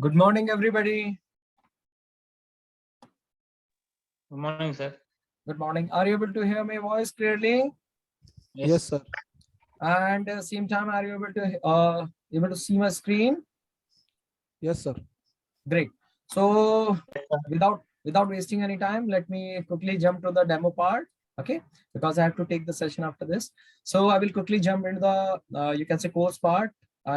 Good morning, everybody. Good morning, sir. Good morning. Are you able to hear my voice clearly? Yes, sir. And same time, are you able to see my screen? Yes, sir. Great. So without wasting any time, let me quickly jump to the demo part. Okay, because I have to take the session after this. So I will quickly jump into the you can say course part.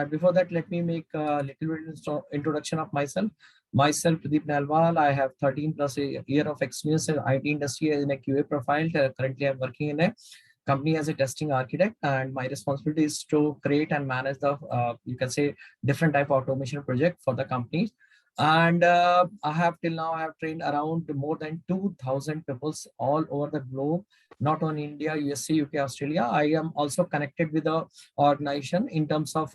Before that, let me make a little bit introduction of myself. Myself, Pradeep Nailwal. I have 13 plus a year of experience in IT industry in a QA profile. Currently, I'm working in a company as a testing architect, and my responsibility is to create and manage the you can say different type of automation project for the companies. And I have till now I have trained around more than 2,000 people all over the globe, not only India, USA, UK, Australia. I am also connected with the organization in terms of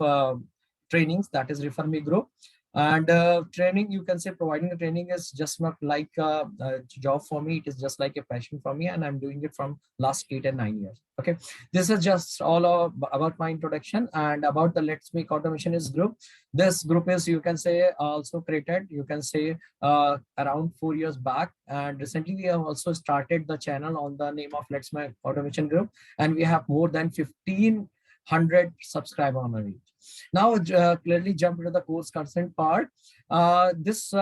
trainings, that is Refer Me Group. And training, you can say providing the training is just not like a job for me. It is just like a passion for me, and I'm doing it from last 8 and 9 years. Okay, this is just all about my introduction and about the Let's Make Automation is group. This group is, you can say, also created, you can say, around 4 years back. And recently we have also started the channel on the name of Let's Make Automation Group, and we have more than 1,500 subscribers on it. Now, clearly jump into the course consent part. This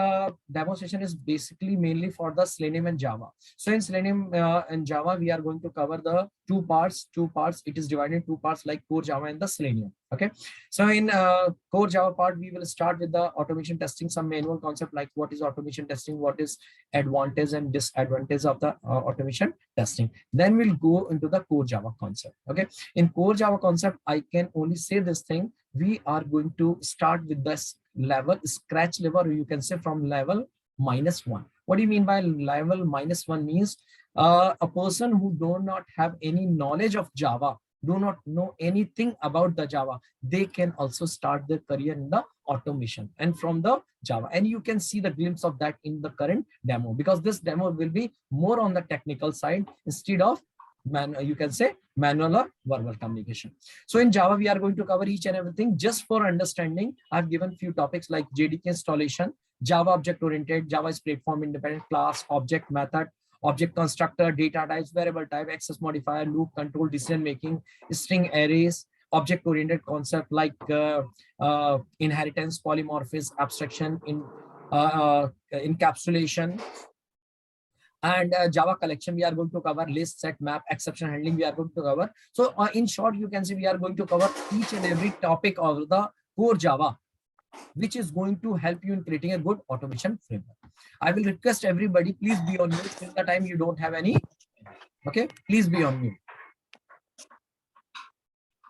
demonstration is basically mainly for the Selenium and Java. So in Selenium and Java, we are going to cover the two parts. It is divided in two parts like core Java and the Selenium. Okay. So in core Java part, we will start with the automation testing, some manual concept like what is automation testing, what is advantage and disadvantage of the automation testing. Then we'll go into the core Java concept. Okay. In core Java concept, I can only say this thing. We are going to start with this level, scratch level, or you can say from level -1. What do you mean by level -1? Means a person who do not have any knowledge of Java, do not know anything about the Java, they can also start their career in the automation and from the Java. And you can see the glimpse of that in the current demo, because this demo will be more on the technical side instead of you can say manual or verbal communication. So in Java, we are going to cover each and everything. Just for understanding, I've given few topics like JDK installation, Java object oriented, Java is platform independent class, object method, object constructor, data types, variable type, access modifier, loop control, decision making, string arrays, object oriented concept like inheritance, polymorphism, abstraction, in encapsulation, and Java collection. We are going to cover list, set, map, exception handling. We are going to cover. So in short, you can see we are going to cover each and every topic of the core Java, which is going to help you in creating a good automation framework. I will request everybody, please be on mute till the time you don't have any. Okay, please be on mute.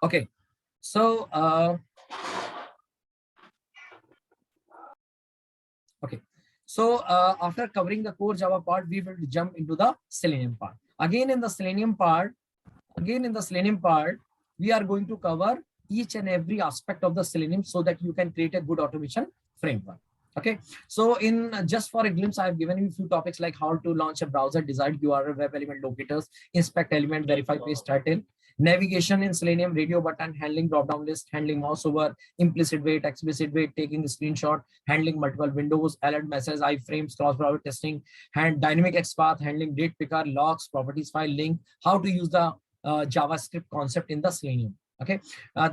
Okay, so okay. So after covering the core Java part, we will jump into the Selenium part. Again in the Selenium part, we are going to cover each and every aspect of the Selenium so that you can create a good automation framework. Okay, so in just for a glimpse, I have given you a few topics like how to launch a browser, desired URL, web element locators, inspect element, verify page title, navigation in Selenium, radio button, handling drop-down list, handling mouse over, implicit wait, explicit wait, taking a screenshot, handling multiple windows, alert message, iframes, cross-browser testing, dynamic XPath, handling date picker, logs, properties file, link, how to use the JavaScript concept in the Selenium. Okay,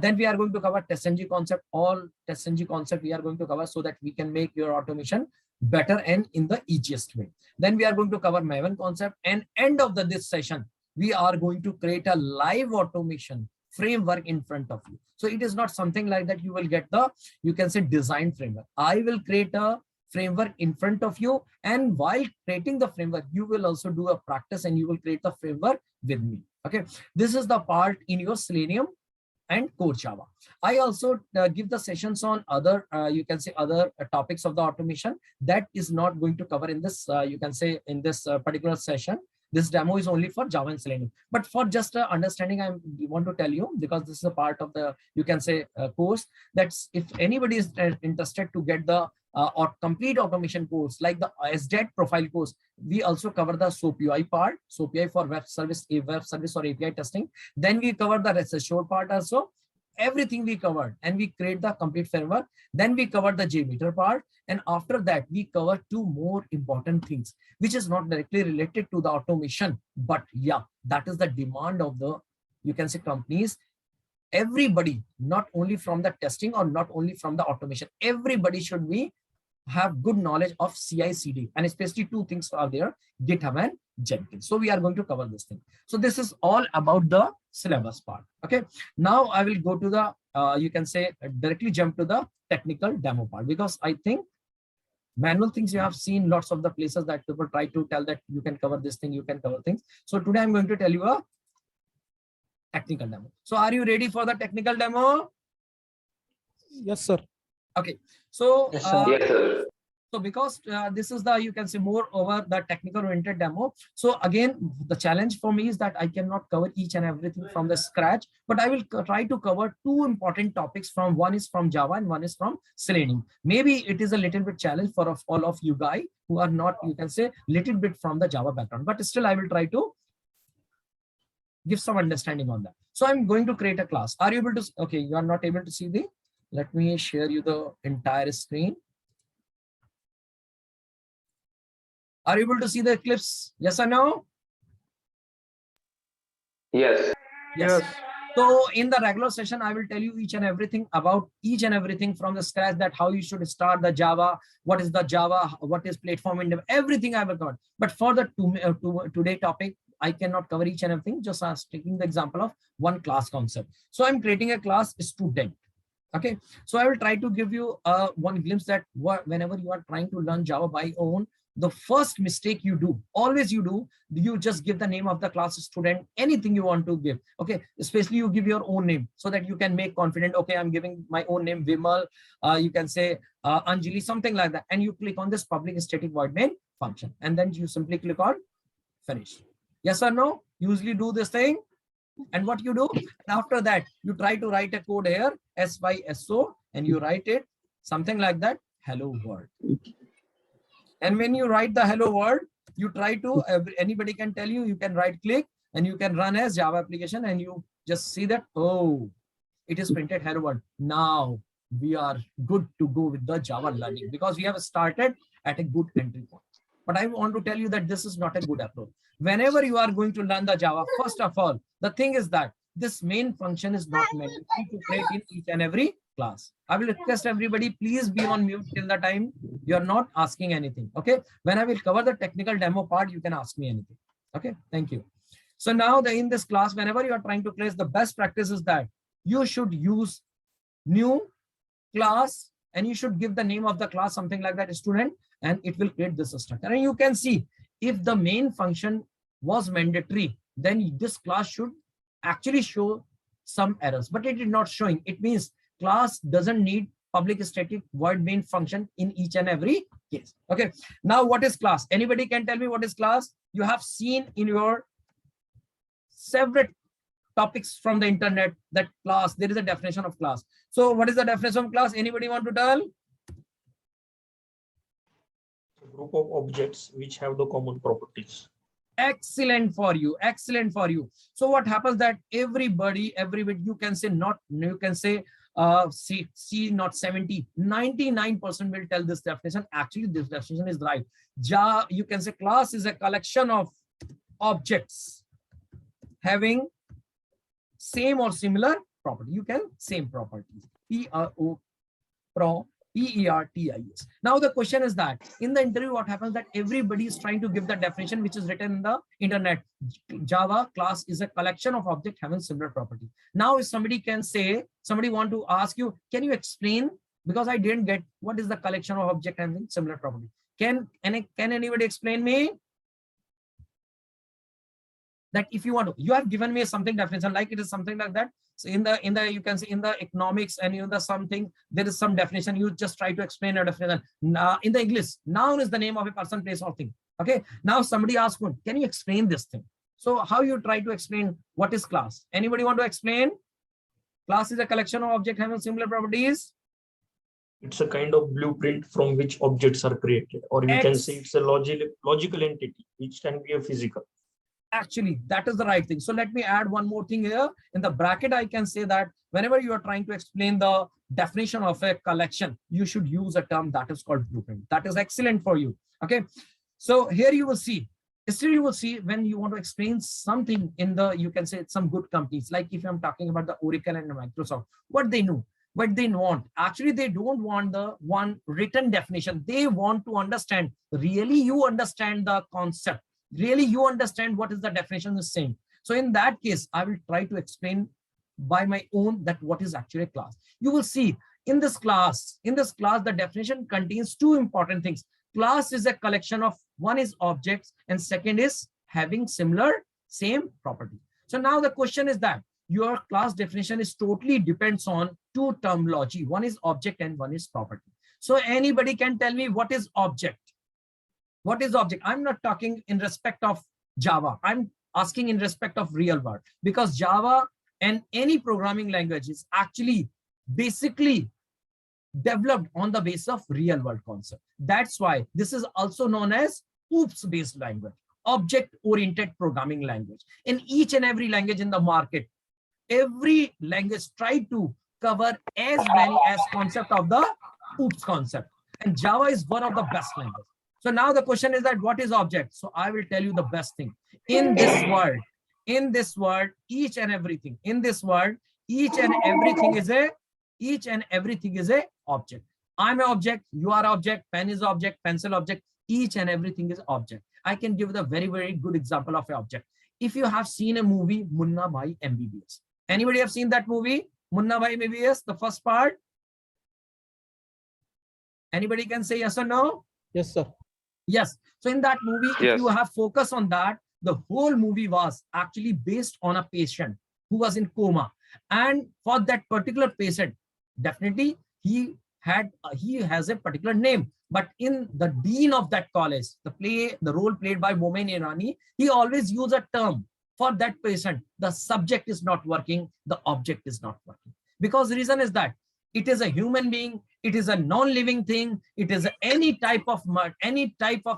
then we are going to cover TestNG concept. All TestNG concept we are going to cover so that we can make your automation better and in the easiest way. Then we are going to cover Maven concept, and end of this session, we are going to create a live automation framework in front of you. So it is not something like that you will get the, you can say, design framework. I will create a framework in front of you, and while creating the framework, you will also do a practice and you will create the framework with me. Okay, this is the part in your Selenium and core Java. I also give the sessions on other, you can say, other topics of the automation that is not going to cover in this, you can say, in this particular session. This demo is only for Java and Selenium. But for just understanding, I want to tell you, because this is a part of the, you can say, course, that if anybody is interested to get the or complete automation course like the SDET profile course, we also cover the SOAP UI part, SOAP UI for web service or API testing. Then we cover the rest assured part also. everything we covered, and we create the complete framework. Then we covered the JMeter part, and after that we cover two more important things, which is not directly related to the automation, but yeah, that is the demand of the, you can say, companies. Everybody, not only from the testing or not only from the automation, everybody should be have good knowledge of CI/CD, and especially two things are there, GitHub and Jenkins. So we are going to cover this thing. So this is all about the syllabus part. Okay, now I will go to the you can say directly jump to the technical demo part, because I think manual things you have seen lots of the places that people try to tell that you can cover this thing, you can cover things. So today I'm going to tell you a technical demo. So are you ready for the technical demo? Yes, sir. Okay, so Yes, sir. Yes, sir. so because this is the, you can say, more over the technical oriented demo. So again, the challenge for me is that I cannot cover each and everything from the scratch, but I will try to cover two important topics from, one is from Java and one is from Selenium. Maybe it is a little bit challenge for all of you guys who are not, you can say, little bit from the Java background, but still I will try to give some understanding on that. So I'm going to create a class. Are you able to, okay, you are not able to see the, let me share you the entire screen. Are you able to see the Eclipse? Yes or no? Yes. Yes. So in the regular session, I will tell you each and everything about each and everything from the scratch, that how you should start the Java, what is the Java, what is platform, and everything I will cover. But for the today topic, I cannot cover each and everything, just taking the example of one class concept. So I'm creating a class student. Okay, so I will try to give you one glimpse that whenever you are trying to learn Java by own, the first mistake you do, always you just give the name of the class student, anything you want to give. Okay, especially you give your own name so that you can make confident. Okay, I'm giving my own name, Vimal, you can say Anjali, something like that. And you click on this public static void main function, and then you simply click on finish. Yes or no? Usually do this thing. And what you do after that, you try to write a code here, SYSO, and you write it something like that, hello world. And when you write the hello world, you try to, anybody can tell you, you can right click and you can run as Java application, and you just see that, oh, it is printed hello world. Now we are good to go with the Java learning, because we have started at a good entry point. But I want to tell you that this is not a good approach. Whenever you are going to learn the Java, first of all, the thing is that this main function is not mandatory to create in each and every class. I will request everybody, please be on mute till the time you are not asking anything. Okay, when I will cover the technical demo part, you can ask me anything. Okay, thank you. So now in this class, whenever you are trying to place, the best practice is that you should use new class, and you should give the name of the class, something like that, student, and it will create this structure. And you can see, if the main function was mandatory, then this class should actually show some errors, but it is not showing. It means class doesn't need public static void main function in each and every case. Okay, now what is class? Anybody can tell me what is class? You have seen in your several topics from the internet that class, there is a definition of class. So what is the definition of class? Anybody want to tell? A group of objects which have the common properties. Excellent for you, excellent for you. So what happens that everybody, you can say not, you can say C not 70, 99% will tell this definition. Actually, this definition is right. You can say class is a collection of objects having same or similar property. You can same properties. P-E-R-T-I-S. Now the question is that in the interview, what happens that everybody is trying to give the definition which is written in the internet. Java class is a collection of objects having similar property. Now if somebody can say, somebody want to ask you, can you explain, because I didn't get what is the collection of object having similar property. Can anybody explain me? That if you want to, you have given me something definition, like it is something like that. So in the you can see in the economics and in the something, there is some definition. You just try to explain a definition. Now in the English, noun is the name of a person, place, or thing. Okay. Now somebody asked me, can you explain this thing? So how you try to explain what is class? Anybody want to explain? Class is a collection of objects having similar properties. It's a kind of blueprint from which objects are created, or you can say it's a logical entity which can be a physical. Actually, that is the right thing. So let me add one more thing here. In the bracket, I can say that whenever you are trying to explain the definition of a collection, you should use a term that is called grouping. That is excellent for you. Okay. So here you will see, still you will see when you want to explain something in the, you can say some good companies, like if I'm talking about the Oracle and Microsoft, what they know, what they want. Actually, they don't want the one written definition. They want to understand, really you understand the concept. Really you understand what is the definition is saying. So in that case, I will try to explain by my own that what is actually a class. You will see in this class, the definition contains two important things. Class is a collection of, one is objects and second is having similar same property. So now the question is that your class definition is totally depends on two terminology. One is object and one is property. So anybody can tell me what is object? What is object? I'm not talking in respect of Java. I'm asking in respect of real world, because Java and any programming language is actually basically developed on the basis of real world concept. That's why this is also known as OOPS based language, object oriented programming language. In each and every language in the market, every language try to cover as many as concept of the OOPS concept, and Java is one of the best languages. So now the question is that what is object? So I will tell you the best thing in this world, each and everything in this world, each and everything is a object. I'm an object, you are object, pen is object, pencil object, each and everything is object. I can give the very, very good example of an object. If you have seen a movie, Munna Bhai MBBS. Anybody have seen that movie, Munna Bhai MBBS, the first part? Anybody can say yes or no? Yes, sir. Yes. So in that movie, if you have focus on that, the whole movie was actually based on a patient who was in coma. And for that particular patient, definitely he has a particular name. But in the dean of that college, the role played by Momin Irani, he always use a term for that patient. The subject is not working, the object is not working. Because the reason is that it is a human being, it is a non-living thing, it is any type of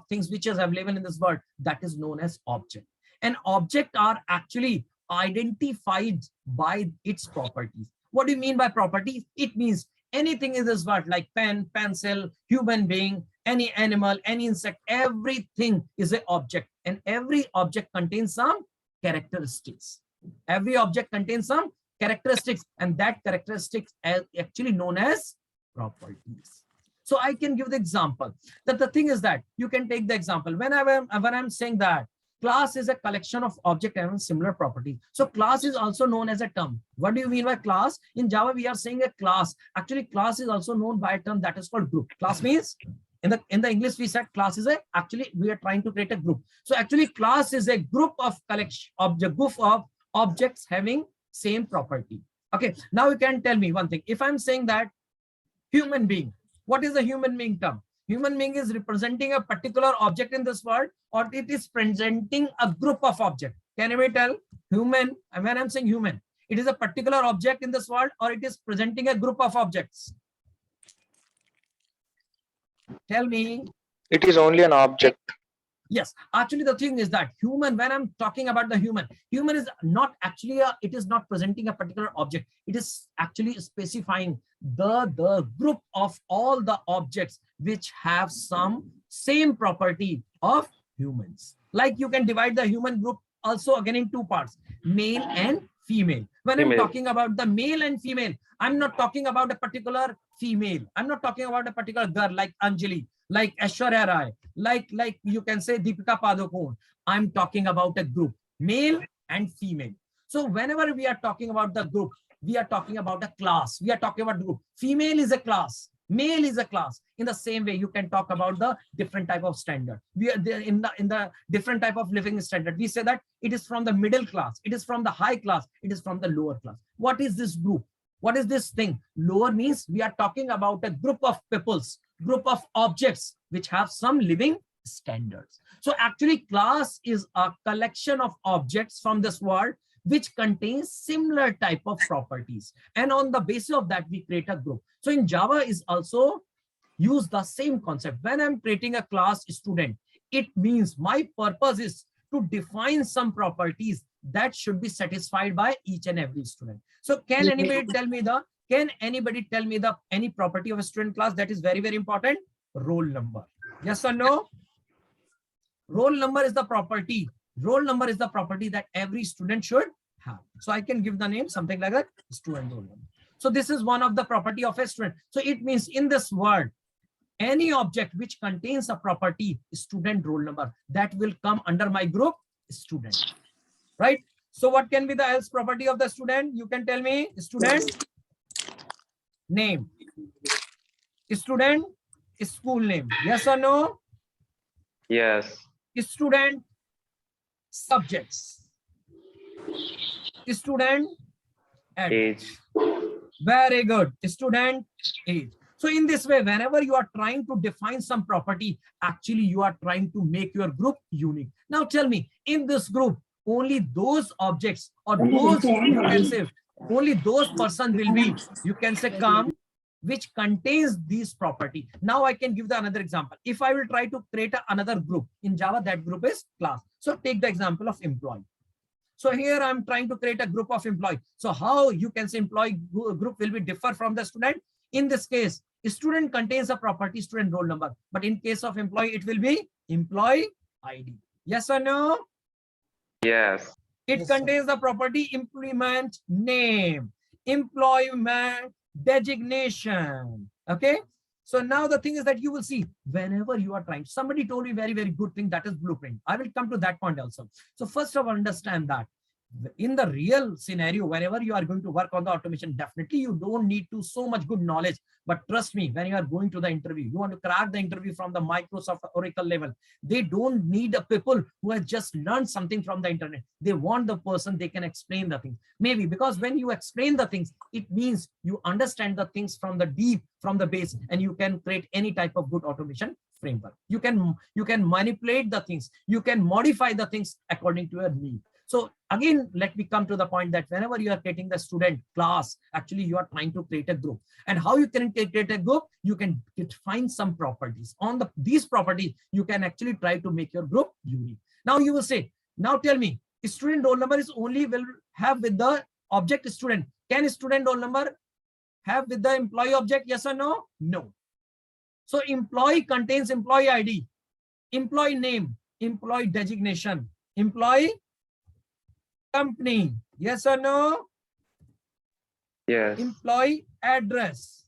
things which is available in this world, that is known as object. And objects are actually identified by its properties. What do you mean by properties? It means anything in this world, like pen, pencil, human being, any animal, any insect, everything is an object, and every object contains some characteristics. Every object contains some characteristics, and that characteristics are actually known as properties. So I can give the example that the thing is that you can take the example when I'm saying that class is a collection of object having similar properties. So class is also known as a term. What do you mean by class? In Java, we are saying a class. Actually, class is also known by a term that is called group. Class means in the English we said class is actually we are trying to create a group. So actually class is a group of group of objects having same property. Okay, now you can tell me one thing. If I'm saying that human being, what is a human being term? Human being is representing a particular object in this world, or it is presenting a group of objects. Can you tell? Human, and when I'm saying human, it is a particular object in this world, or it is presenting a group of objects? Tell me. It is only an object. Yes, actually the thing is that human, when I'm talking about the human is not actually it is not presenting a particular object. It is actually specifying the group of all the objects which have some same property of humans. Like you can divide the human group also again in two parts, male and female. When I'm talking about the male and female, I'm not talking about a particular female. I'm not talking about a particular girl like Anjali, like Aishwarya Rai, like you can say Deepika Padukone. I'm talking about a group, male and female. So whenever we are talking about the group, we are talking about a class. We are talking about group. Female is a class, male is a class. In the same way, you can talk about the different type of standard. We are there in the different type of living standard. We say that it is from the middle class, it is from the high class, it is from the lower class. What is this group? What is this thing? Lower means we are talking about a group of peoples, group of objects which have some living standards. So actually class is a collection of objects from this world which contains similar type of properties. And on the basis of that, we create a group. So in Java is also use the same concept. When I'm creating a class student, it means my purpose is to define some properties that should be satisfied by each and every student. So can anybody tell me any property of a student class that is very, very important? Roll number. Yes or no? Roll number is the property. Roll number is the property that every student should have. So I can give the name something like that, student roll number. So this is one of the property of a student. So it means in this word, any object which contains a property student roll number, that will come under my group student, right? So what can be the else property of the student? You can tell me. Student name, student school name. Yes or no? Yes. Student subjects, student address. Age. Very good. Student age. So in this way, whenever you are trying to define some property, actually you are trying to make your group unique. Now tell me, in this group, only those objects or those, you can say, only those person will be, you can say, come, which contains these property. Now I can give the another example. If I will try to create another group in Java, that group is class. So take the example of employee. So here I'm trying to create a group of employee. So how you can say employee group will be differ from the student? In this case, student contains a property student roll number, but in case of employee, it will be employee ID. Yes or no? Yes. It Yes, contains the property employment name, employment designation. Okay. So now the thing is that you will see whenever you are trying, somebody told me very, very good thing, that is blueprint. I will come to that point also. So first of all, understand that in the real scenario, whenever you are going to work on the automation, definitely you don't need to so much good knowledge. But trust me, when you are going to the interview, you want to crack the interview from the Microsoft Oracle level. They don't need a people who has just learned something from the internet. They want the person they can explain the things. Maybe because when you explain the things, it means you understand the things from the deep, from the base, and you can create any type of good automation framework. You can manipulate the things. You can modify the things according to your need. So again, let me come to the point that whenever you are creating the student class, actually you are trying to create a group. And how you can create a group? You can define some properties. On these properties, you can actually try to make your group unique. Now you will say, now tell me, student roll number is only will have with the object student. Can student roll number have with the employee object? Yes or no? No. So employee contains employee ID, employee name, employee designation, employee company. Yes or no? Yes. Employee address,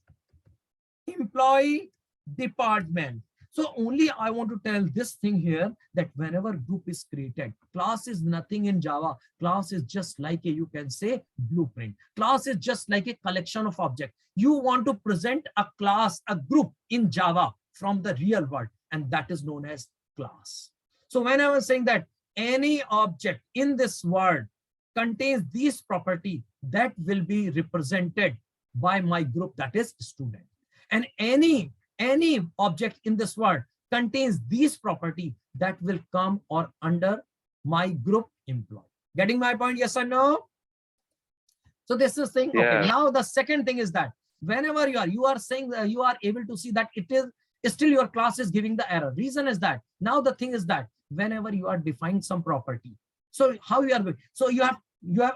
employee department. So only I want to tell this thing here, that whenever group is created, class is nothing in Java. Class is just like a, you can say, blueprint. Class is just like a collection of objects. You want to present a class, a group in Java from the real world, and that is known as class. So when I was saying that any object in this world contains these property, that will be represented by my group, that is student. And any object in this world contains these property, that will come or under my group employee. Getting my point? Yes or no? So this is thing. Yeah. Okay. Now the second thing is that whenever you are saying that you are able to see that it is still your class is giving the error. Reason is that now the thing is that whenever you are defining some property, so how you are going, so you have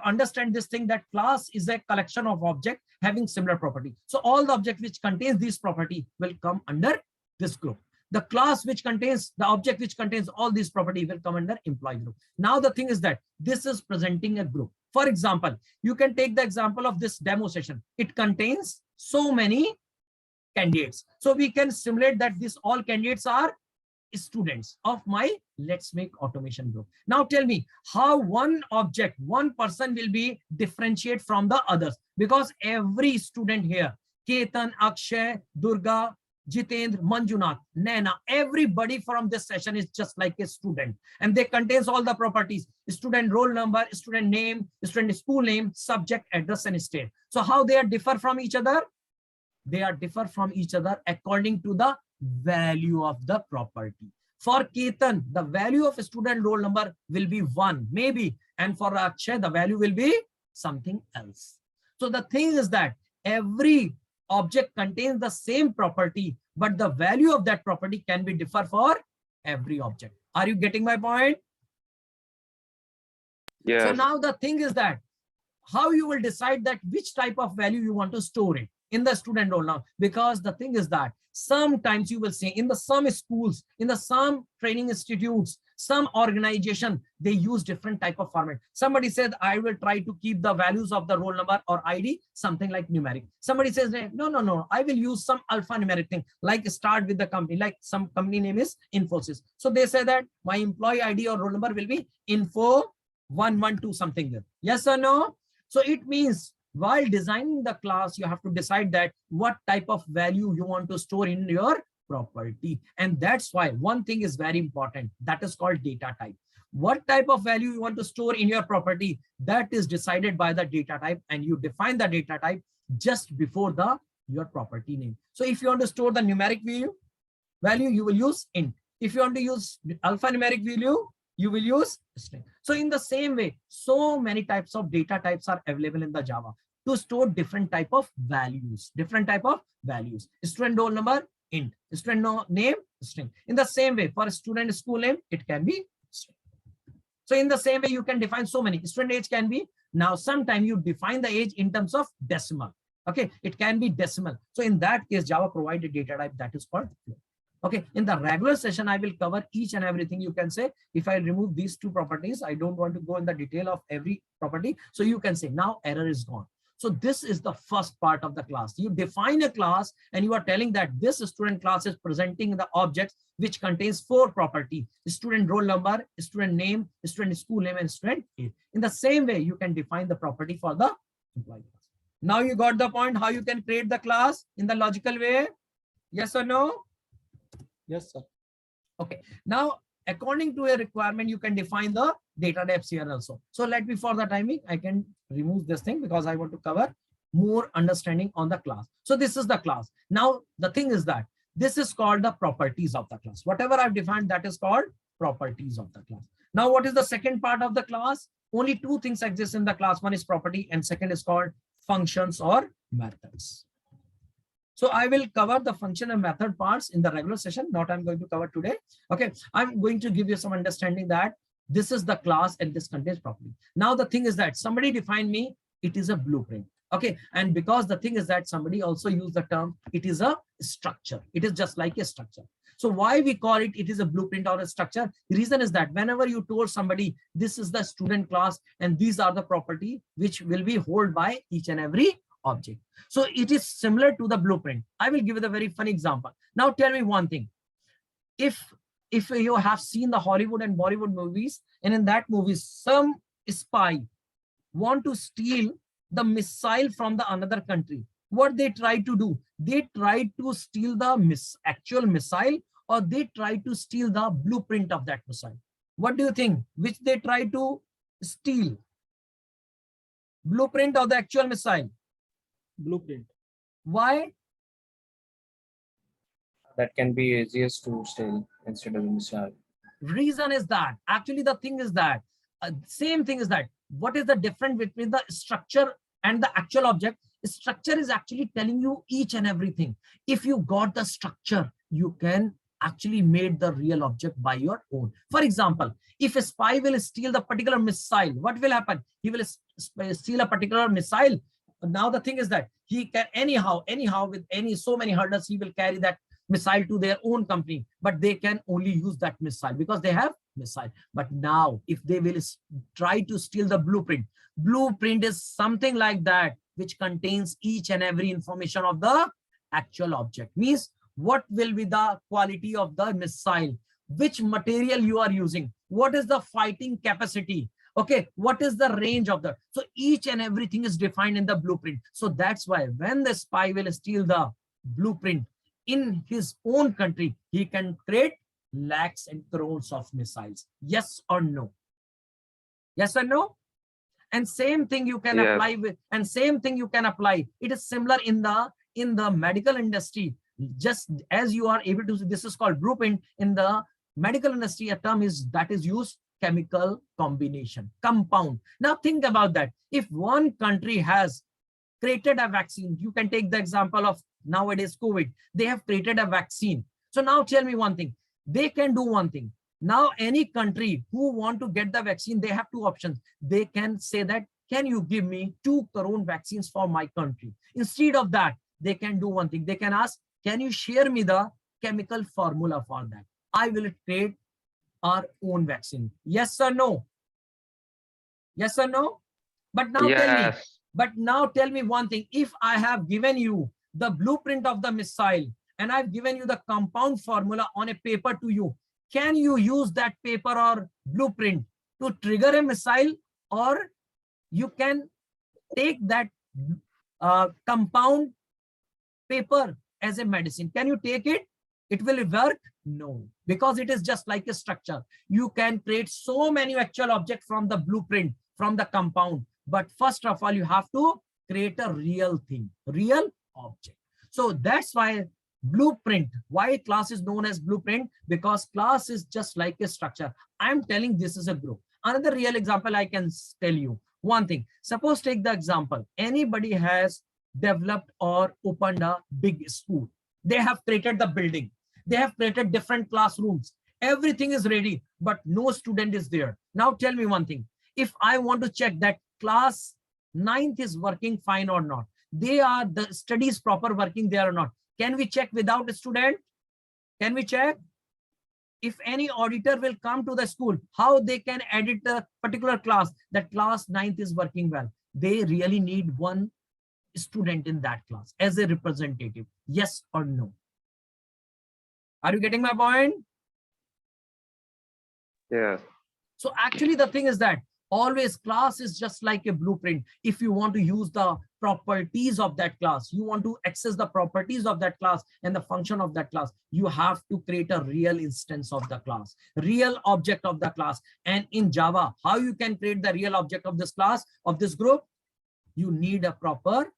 understand this thing, that class is a collection of objects having similar property. So all the object which contains this property will come under this group. The class which contains the object which contains all these property will come under employee group. Now the thing is that this is presenting a group. For example, you can take the example of this demo session. It contains so many candidates. So we can simulate that these all candidates are students of my let's make automation group. Now tell me how one object, one person will be differentiate from the others, because every student here, Ketan, Akshay, Durga, Jitendra, Manjunath, Naina, everybody from this session is just like a student, and they contains all the properties: student roll number, student name, student school name, subject, address, and state. So how they are differ from each other? They are differ from each other according to the value of the property. For Ketan, the value of student roll number will be 1, maybe, and for Akshay, the value will be something else. So the thing is that every object contains the same property, but the value of that property can be differ for every object. Are you getting my point? Yes. So now the thing is that how you will decide that which type of value you want to store it in the student role now, because the thing is that sometimes you will say in the some schools, in the some training institutes, some organization, they use different type of format. Somebody said, I will try to keep the values of the roll number or ID, something like numeric. Somebody says, no, I will use some alphanumeric thing, like start with the company, like some company name is Infosys. So they say that my employee ID or roll number will be info 112 something there. Yes or no? So it means while designing the class, you have to decide that what type of value you want to store in your property. And that's why one thing is very important. That is called data type. What type of value you want to store in your property, that is decided by the data type, and you define the data type just before your property name. So if you want to store the numeric value, you will use int. If you want to use alphanumeric value, you will use string. So in the same way, so many types of data types are available in the Java to store different type of values, Student roll number, int. Student name, string. In the same way, for student school name, it can be string. So in the same way, you can define so many. Student age can be, now sometime you define the age in terms of decimal. Okay, it can be decimal. So in that case, Java provided data type that is called float. Okay, in the regular session, I will cover each and everything. You can say, if I remove these two properties, I don't want to go in the detail of every property. So you can say now error is gone. So this is the first part of the class. You define a class and you are telling that this student class is presenting the objects which contains 4 properties: student roll number, student name, student school name, and student age. In the same way, you can define the property for the employee class. Now you got the point how you can create the class in the logical way. Yes or no? Yes, sir. Okay. Now, according to a requirement, you can define the data types here also. So let me, for the timing, I can remove this thing because I want to cover more understanding on the class. So this is the class. Now, the thing is that this is called the properties of the class. Whatever I've defined, that is called properties of the class. Now, what is the second part of the class? Only 2 things exist in the class. One is property and second is called functions or methods. So I will cover the function and method parts in the regular session. Not I'm going to cover today. Okay, I'm going to give you some understanding that this is the class and this contains property. Now the thing is that somebody defined me, it is a blueprint. Okay, and because the thing is that somebody also used the term, it is a structure. It is just like a structure. So why we call it, it is a blueprint or a structure? The reason is that whenever you told somebody, this is the student class and these are the property which will be held by each and every object. So it is similar to the blueprint. I will give you a very funny example. Now tell me one thing. If you have seen the Hollywood and Bollywood movies, and in that movie, some spy want to steal the missile from the another country, what they try to do? They try to steal the actual missile, or they try to steal the blueprint of that missile. What do you think? Which they try to steal? Blueprint of the actual missile? Blueprint. Why? That can be easiest to steal instead of the missile. Reason is that actually the thing is that same thing is that what is the difference between the structure and the actual object? Structure is actually telling you each and everything. If you got the structure, you can actually make the real object by your own. For example, if a spy will steal the particular missile, what will happen? He will steal a particular missile. Now the thing is that he can anyhow with so many hurdles, he will carry that missile to their own company, but they can only use that missile because they have missile. But now if they will try to steal the blueprint is something like that which contains each and every information of the actual object. Means what will be the quality of the missile, which material you are using, what is the fighting capacity, okay, what is the range of the, so each and everything is defined in the blueprint. So that's why when the spy will steal the blueprint in his own country, he can create lakhs and crores of missiles. Yes or no? Yes or no? And same thing you can apply with, and same thing you can apply. It is similar in the medical industry. Just as you are able to, this is called blueprint. In the medical industry, a term is that is used, chemical combination, compound. Now think about that. If one country has created a vaccine, you can take the example of nowadays COVID. They have created a vaccine. So now tell me one thing. They can do one thing. Now, any country who want to get the vaccine, they have two options. They can say that, can you give me 2 crore vaccines for my country? Instead of that, they can do one thing. They can ask, can you share me the chemical formula for that? I will create our own vaccine. Yes or no? Yes or no? But now tell me, Yes. but now tell me one thing. If I have given you the blueprint of the missile and I've given you the compound formula on a paper to you, can you use that paper or blueprint to trigger a missile, or you can take that compound paper as a medicine? Can you take it? It will work? No, because it is just like a structure. You can create so many actual objects from the blueprint, from the compound. But first of all, you have to create a real thing, real object. So that's why blueprint, why class is known as blueprint, because class is just like a structure. I'm telling this is a group. Another real example I can tell you one thing. Suppose take the example, anybody has developed or opened a big school. They have created the building. They have created different classrooms. Everything is ready, but no student is there. Now tell me one thing. If I want to check that class 9th is working fine or not, they are the studies proper working there or not, can we check without a student? Can we check? If any auditor will come to the school, how they can edit a particular class, that class 9th is working well? They really need one student in that class as a representative. Yes or no? Are you getting my point? Yes. So actually the thing is that always class is just like a blueprint. If you want to use the properties of that class, you want to access the properties of that class and the function of that class, you have to create a real instance of the class, real object of the class. And in Java, how you can create the real object of this class, of this group? You need a proper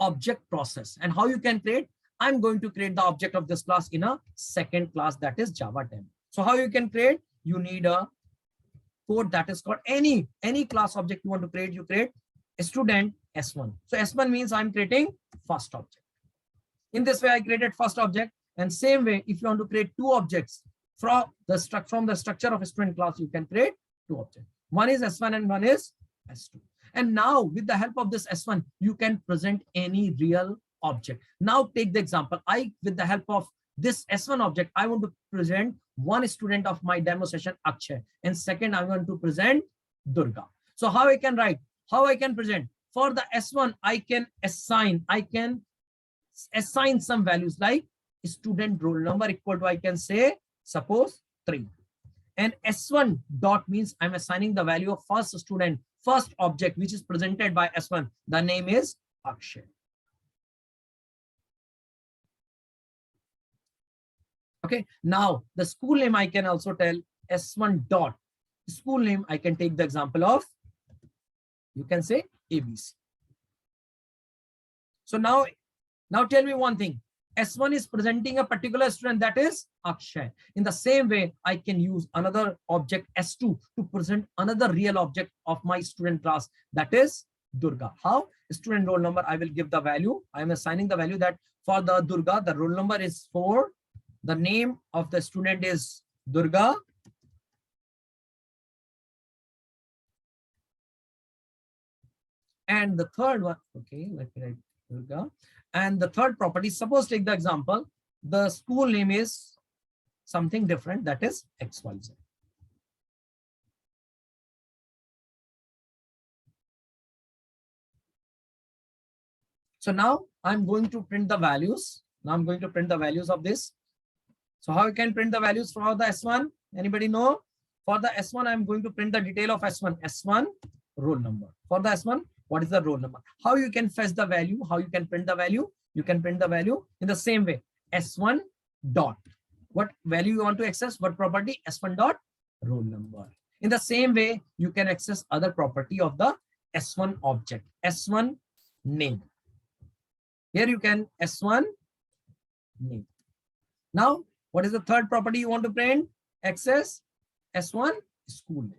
object process. And how you can create? I'm going to create the object of this class in a second class, that is Java 10. So how you can create? You need a code that is called any class object you want to create. You create a student S1. So S1 means I'm creating first object. In this way, I created first object. And same way, if you want to create two objects from the structure of a student class, you can create two objects. One is S1 and one is S2. And now with the help of this S1, you can present any real object. Now take the example. With the help of this S1 object, I want to present one student of my demo session, Akshay. And second, I want to present Durga. So how I can write? How I can present? For the S1, I can assign some values like student roll number equal to, I can say, suppose 3. And S1 dot means I'm assigning the value of first student, first object, which is presented by S1. The name is Akshay. Okay, now the school name I can also tell S1 dot. School name I can take the example of, you can say ABC. So now tell me one thing. S1 is presenting a particular student, that is Akshay. In the same way, I can use another object S2 to present another real object of my student class, that is Durga. How? Student roll number, I will give the value. I am assigning the value that for the Durga, the roll number is 4. The name of the student is Durga. And the third one, okay, let me write Durga. And the third property, suppose take the example, the school name is something different, that is XYZ. So now I'm going to print the values. Now I'm going to print the values of this. So how you can print the values for the S1? Anybody know? For the S1, I'm going to print the detail of S1. S1 roll number. For the S1, what is the roll number? How you can fetch the value? How you can print the value? You can print the value in the same way. S1 dot. What value you want to access? What property? S1 dot roll number. In the same way, you can access other property of the S1 object. S1 name. Here you can S1 name. Now, what is the third property you want to print? Access S1 school name.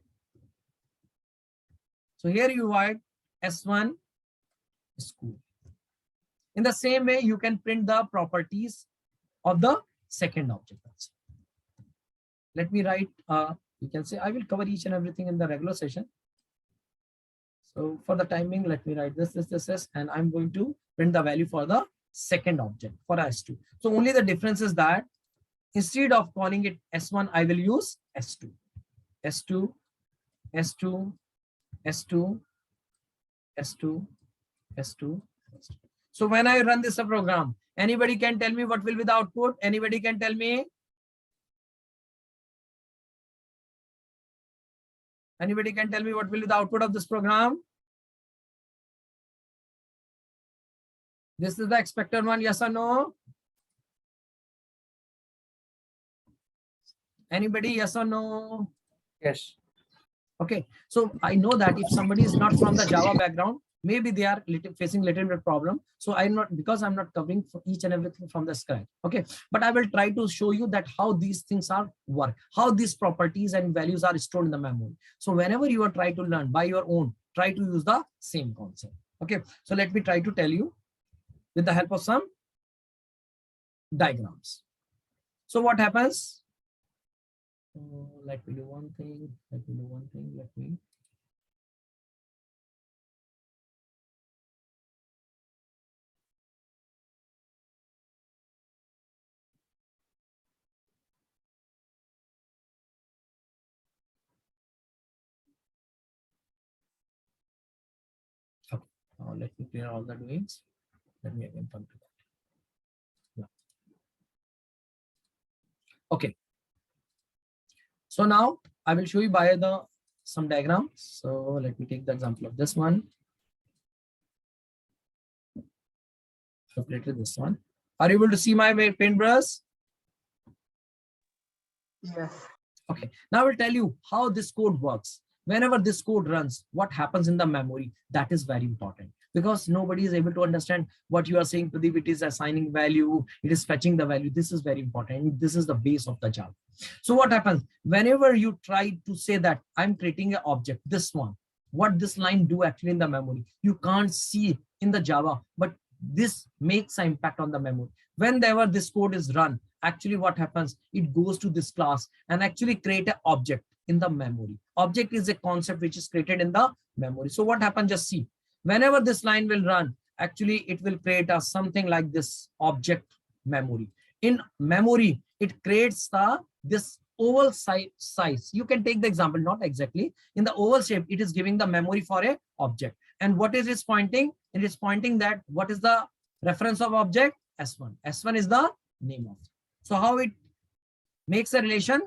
So here you write S1 school. In the same way, you can print the properties of the second object. let me write, you can say I will cover each and everything in the regular session. So for the timing, let me write this, and I'm going to print the value for the second object for S2. So only the difference is that instead of calling it S1, I will use S2, S2, S2, S2, S2, S2. So when I run this program, anybody can tell me what will be the output? Anybody can tell me? Anybody can tell me what will be the output of this program? This is the expected one, yes or no? Anybody, yes or no? Yes. Okay, so I know that if somebody is not from the Java background, maybe they are facing little bit problem. So I'm not, because I'm not covering for each and everything from the scratch. Okay, but I will try to show you that how these things are work, how these properties and values are stored in the memory. So whenever you are trying to learn by your own, try to use the same concept. Okay, so let me try to tell you with the help of some diagrams. So what happens? Let me do one thing. Let me. Okay. Now let me clear all the doings. Let me again come to that. Yeah. Okay. So now I will show you by some diagrams. So let me take the example of this one. I've created this one. Are you able to see my paintbrush? Yes. Okay. Now I will tell you how this code works. Whenever this code runs, what happens in the memory, that is very important, because nobody is able to understand what you are saying. Pradeep, it is assigning value, it is fetching the value. This is very important. This is the base of the Java. So what happens whenever you try to say that I'm creating an object, this one, what this line do actually in the memory, you can't see it in the Java, but this makes an impact on the memory. Whenever this code is run, actually what happens, it goes to this class and actually create an object in the memory. Object is a concept which is created in the memory. So what happens, just see, whenever this line will run, actually it will create a something like this object memory. In memory, it creates this oval size. You can take the example, not exactly in the oval shape, it is giving the memory for a object. And what is it pointing? It is pointing that what is the reference of object? S1. S1 is the name of it. So how it makes a relation?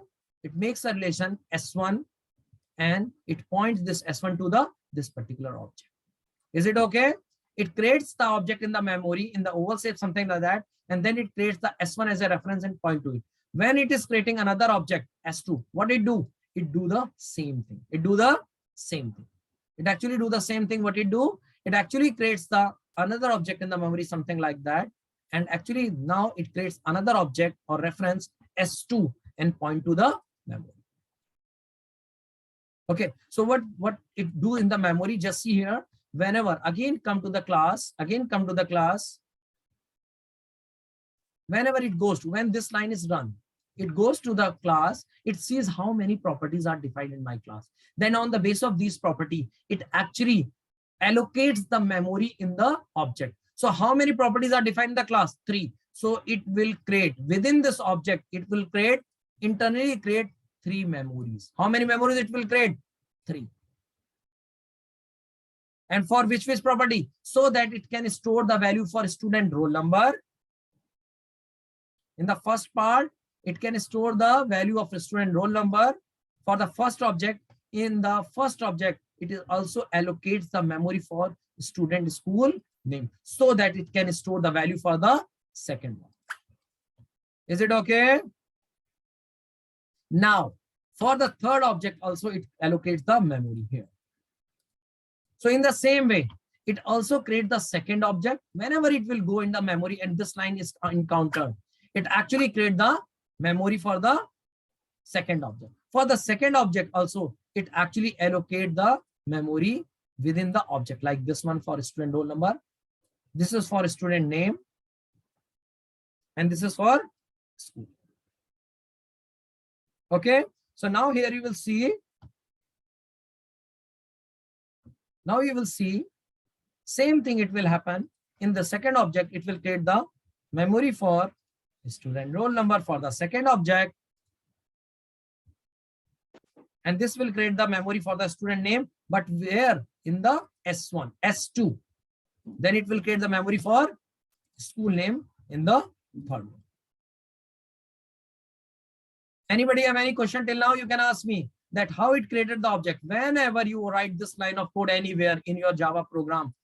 It makes a relation S1, and it points this S1 to this particular object. Is it okay? It creates the object in the memory in the oval shape, something like that, and then it creates the S1 as a reference and point to it. When it is creating another object, S2, what it do? It do the same thing. It do the same thing. It actually do the same thing. What it do? It actually creates the another object in the memory, something like that. And actually now it creates another object or reference S2 and point to the memory. Okay, so what it do in the memory, just see here, whenever again come to the class, whenever it goes to, when this line is run, it goes to the class, it sees how many properties are defined in my class. Then on the base of these property, it actually allocates the memory in the object. So how many properties are defined in the class? 3. So it will create within this object, it will create internally create 3 memories. How many memories it will create? 3. And for which property? So that it can store the value for student roll number. In the first part, it can store the value of student roll number for the first object. In the first object, it is also allocates the memory for student school name, so that it can store the value for the second one. Is it okay? Now, for the third object also, it allocates the memory here. So in the same way, it also creates the second object. Whenever it will go in the memory and this line is encountered, it actually creates the memory for the second object. For the second object also, it actually allocates the memory within the object, like this one for student roll number. This is for student name. And this is for school. Okay. So now here you will see. Now you will see same thing. It will happen in the second object. It will create the memory for student roll number for the second object. And this will create the memory for the student name, but where? In the S1, S2. Then it will create the memory for school name in the third one. Anybody have any question till now? You can ask me that how it created the object. Whenever you write this line of code anywhere in your Java program,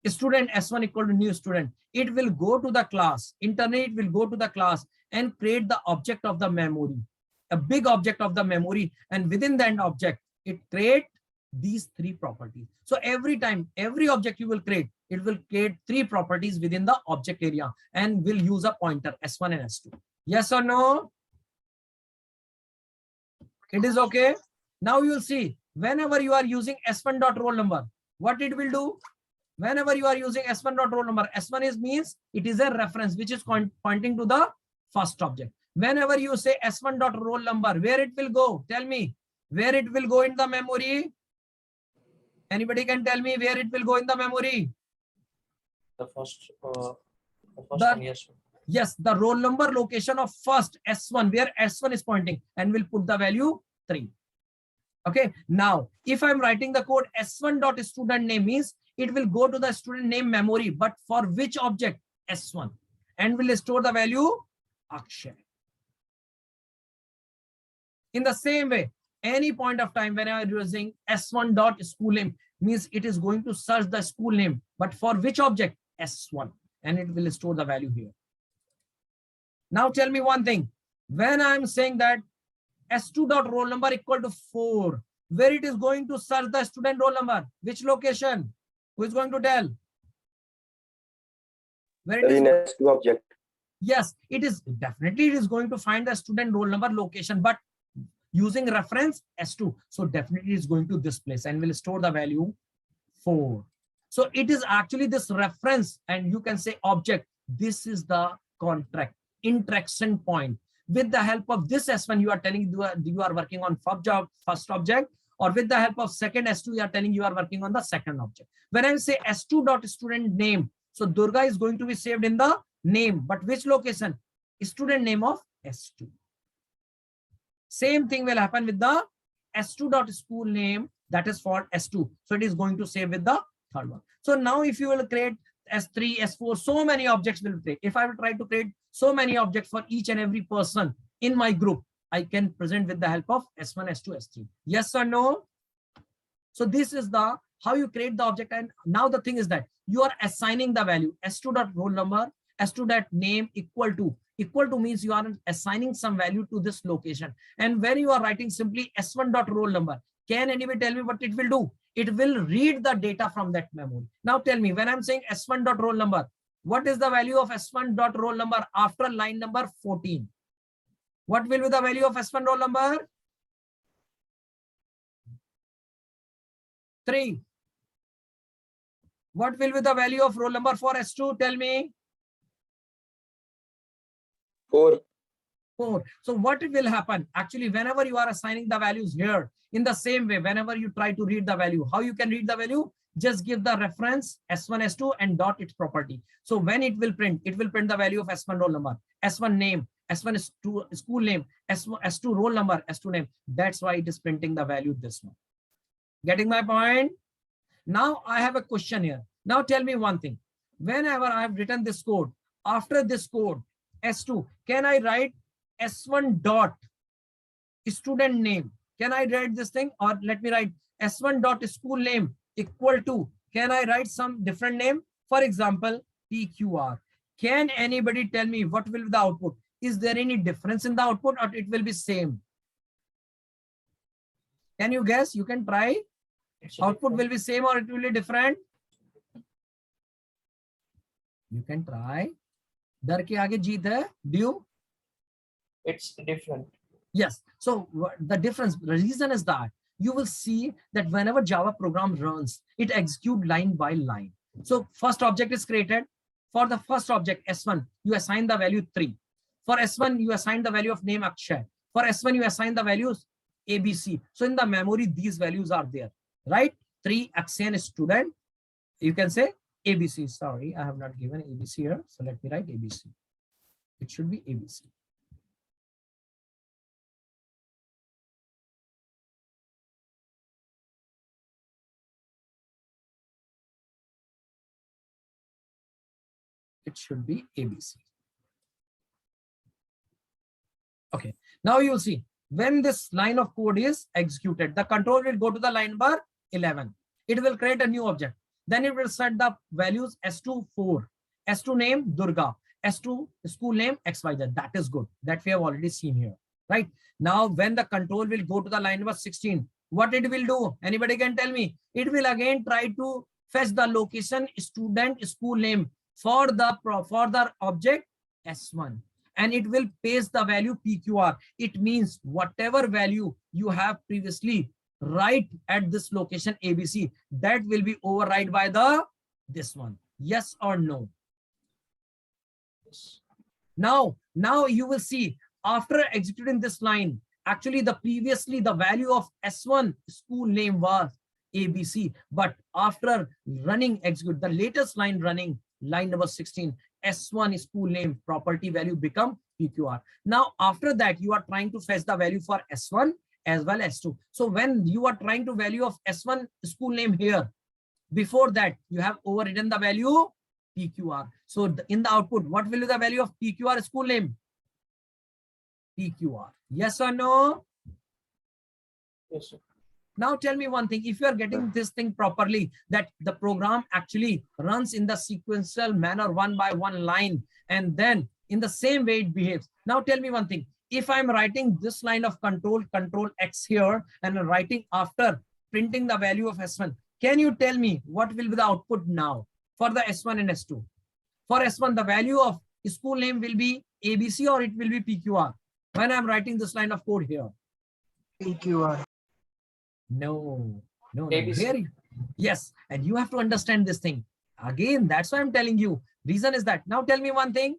student S1 equal to new student, it will go to the class. Internet will go to the class and create the object of the memory, a big object of the memory, and within that object, it create these three properties. So every time, every object you will create, it will create three properties within the object area and will use a pointer S1 and S2. Yes or no? It is okay. Now you will see whenever you are using S1 dot roll number, what it will do. Whenever you are using S1 dot roll number, S1 is means it is a reference which is pointing to the first object. Whenever you say S1 dot roll number, where it will go? Tell me where it will go in the memory. Anybody can tell me where it will go in the memory? The first one, yes. Yes, the roll number location of first S1, where S1 is pointing, and will put the value 3. Okay. Now, if I'm writing the code S1 dot student name means it will go to the student name memory, but for which object? S1, and will store the value Akshay. In the same way, any point of time when I am using S1 dot school name means it is going to search the school name, but for which object? S1, and it will store the value here. Now tell me one thing. When I'm saying that S2 dot roll number equal to 4, where it is going to search the student roll number? Which location? Who is going to tell? Where it is? S2 object. Yes, it is definitely it is going to find the student roll number location, but using reference S2. So definitely it's going to this place and will store the value 4. So it is actually this reference, and you can say object. This is the contract interaction point. With the help of this S1, you are telling you are working on first object, or with the help of second S2, you are telling you are working on the second object. When I say S2 dot student name, so Durga is going to be saved in the name, but which location? Student name of S2. Same thing will happen with the S2 dot school name, that is for S2. So it is going to save with the third one. So now if you will create S3, S4, so many objects will create. If I will try to create so many objects for each and every person in my group, I can present with the help of S1, S2, S3. Yes or no? So this is the how you create the object. And now the thing is that you are assigning the value S2 dot roll number, S2 dot name equal to means you are assigning some value to this location. And when you are writing simply S1 dot roll number, can anybody tell me what it will do? It will read the data from that memory. Now tell me, when I'm saying S1 dot roll number, what is the value of S1 dot roll number after line number 14? What will be the value of S1 roll number? 3. What will be the value of roll number for S2? Tell me. 4. 4. So what will happen? Actually, whenever you are assigning the values here, in the same way, whenever you try to read the value, how you can read the value? Just give the reference S1, S2 and dot its property. So when it will print the value of S1 roll number, S1 name, S1 is school name, S2 roll number, S2 name. That's why it is printing the value this one. Getting my point? Now I have a question here. Now tell me one thing. Whenever I have written this code, after this code, S2, can I write S1 dot student name? Can I write this thing? Or let me write S1 dot school name equal to, can I write some different name? For example, PQR. Can anybody tell me what will be the output? Is there any difference in the output or it will be same? Can you guess? You can try. Output will be same or it will be different? You can try. Dar ke aage jeet hai. Do you? It's different. Yes. So the difference, the reason is that you will see that whenever Java program runs, it executes line by line. So first object is created. For the first object S1, you assign the value 3. For S1, you assign the value of name Akshay. For S1, you assign the values ABC. So in the memory, these values are there, right? 3 Axian student, you can say ABC. Sorry, I have not given ABC here. So let me write ABC. It should be ABC. It should be ABC. Okay, now you'll see when this line of code is executed, the control will go to the line number 11. It will create a new object. Then it will set the values S2 4, S2 name Durga, S2 school name XYZ. That is good. That we have already seen here, right? Now, when the control will go to the line number 16, what it will do? Anybody can tell me? It will again try to fetch the location student school name for the object S1. And it will paste the value PQR. It means whatever value you have previously write at this location ABC, that will be override by this one. Yes or no? Yes. Now you will see after executing this line, actually previously the value of S1 school name was ABC, but after running execute the latest line running, line number 16, S1 school name property value become PQR. Now after that you are trying to fetch the value for S1 as well as S2. So when you are trying to value of S1 school name here, before that you have overridden the value PQR. So in the output, what will be the value of PQR school name? PQR. Yes or no? Yes, sir. Now tell me one thing, if you are getting this thing properly, that the program actually runs in the sequential manner, one by one line, and then in the same way it behaves. Now tell me one thing, if I'm writing this line of control X here, and I'm writing after printing the value of S1, can you tell me what will be the output now for the S1 and S2? For S1, the value of school name will be ABC or it will be PQR when I'm writing this line of code here? PQR. No. ABC. Here, yes, and you have to understand this thing. Again, that's why I'm telling you. Reason is that, now tell me one thing.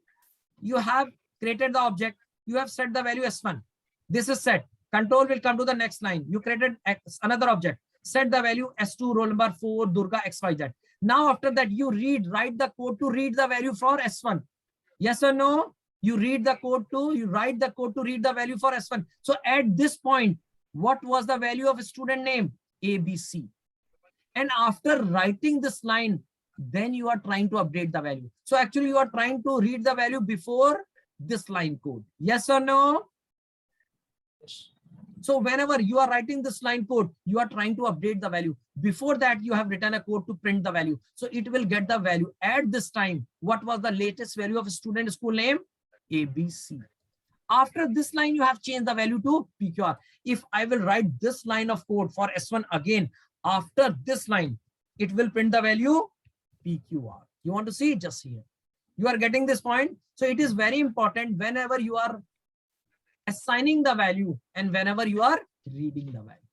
You have created the object. You have set the value S1. This is set. Control will come to the next line. You created another object. Set the value S2 roll number 4 Durga XYZ. Now after that, you write the code to read the value for S1. Yes or no? You write the code to read the value for S1. So at this point, what was the value of a student name? ABC. And after writing this line, then you are trying to update the value. So actually you are trying to read the value before this line code. Yes or no? Yes. So whenever you are writing this line code, you are trying to update the value. Before that, you have written a code to print the value. So it will get the value. At this time, what was the latest value of a student school name? ABC. After this line, you have changed the value to PQR. If I will write this line of code for S1 again, after this line, it will print the value PQR. You want to see it? Just here. You are getting this point? So it is very important whenever you are assigning the value and whenever you are reading the value.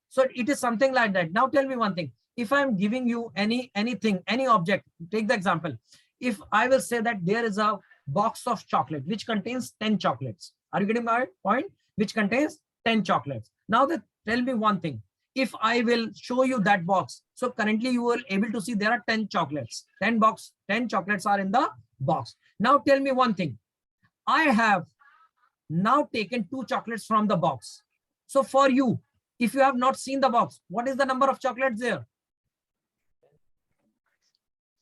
So it is something like that. Now tell me one thing. If I'm giving you anything, any object, take the example. If I will say that there is a box of chocolate which contains 10 chocolates. Are you getting my point? Which contains 10 chocolates. Now tell me one thing. If I will show you that box, so currently you will able to see there are 10 chocolates. 10 chocolates are in the box. Now tell me one thing. I have now taken 2 chocolates from the box. So for you, if you have not seen the box, what is the number of chocolates there?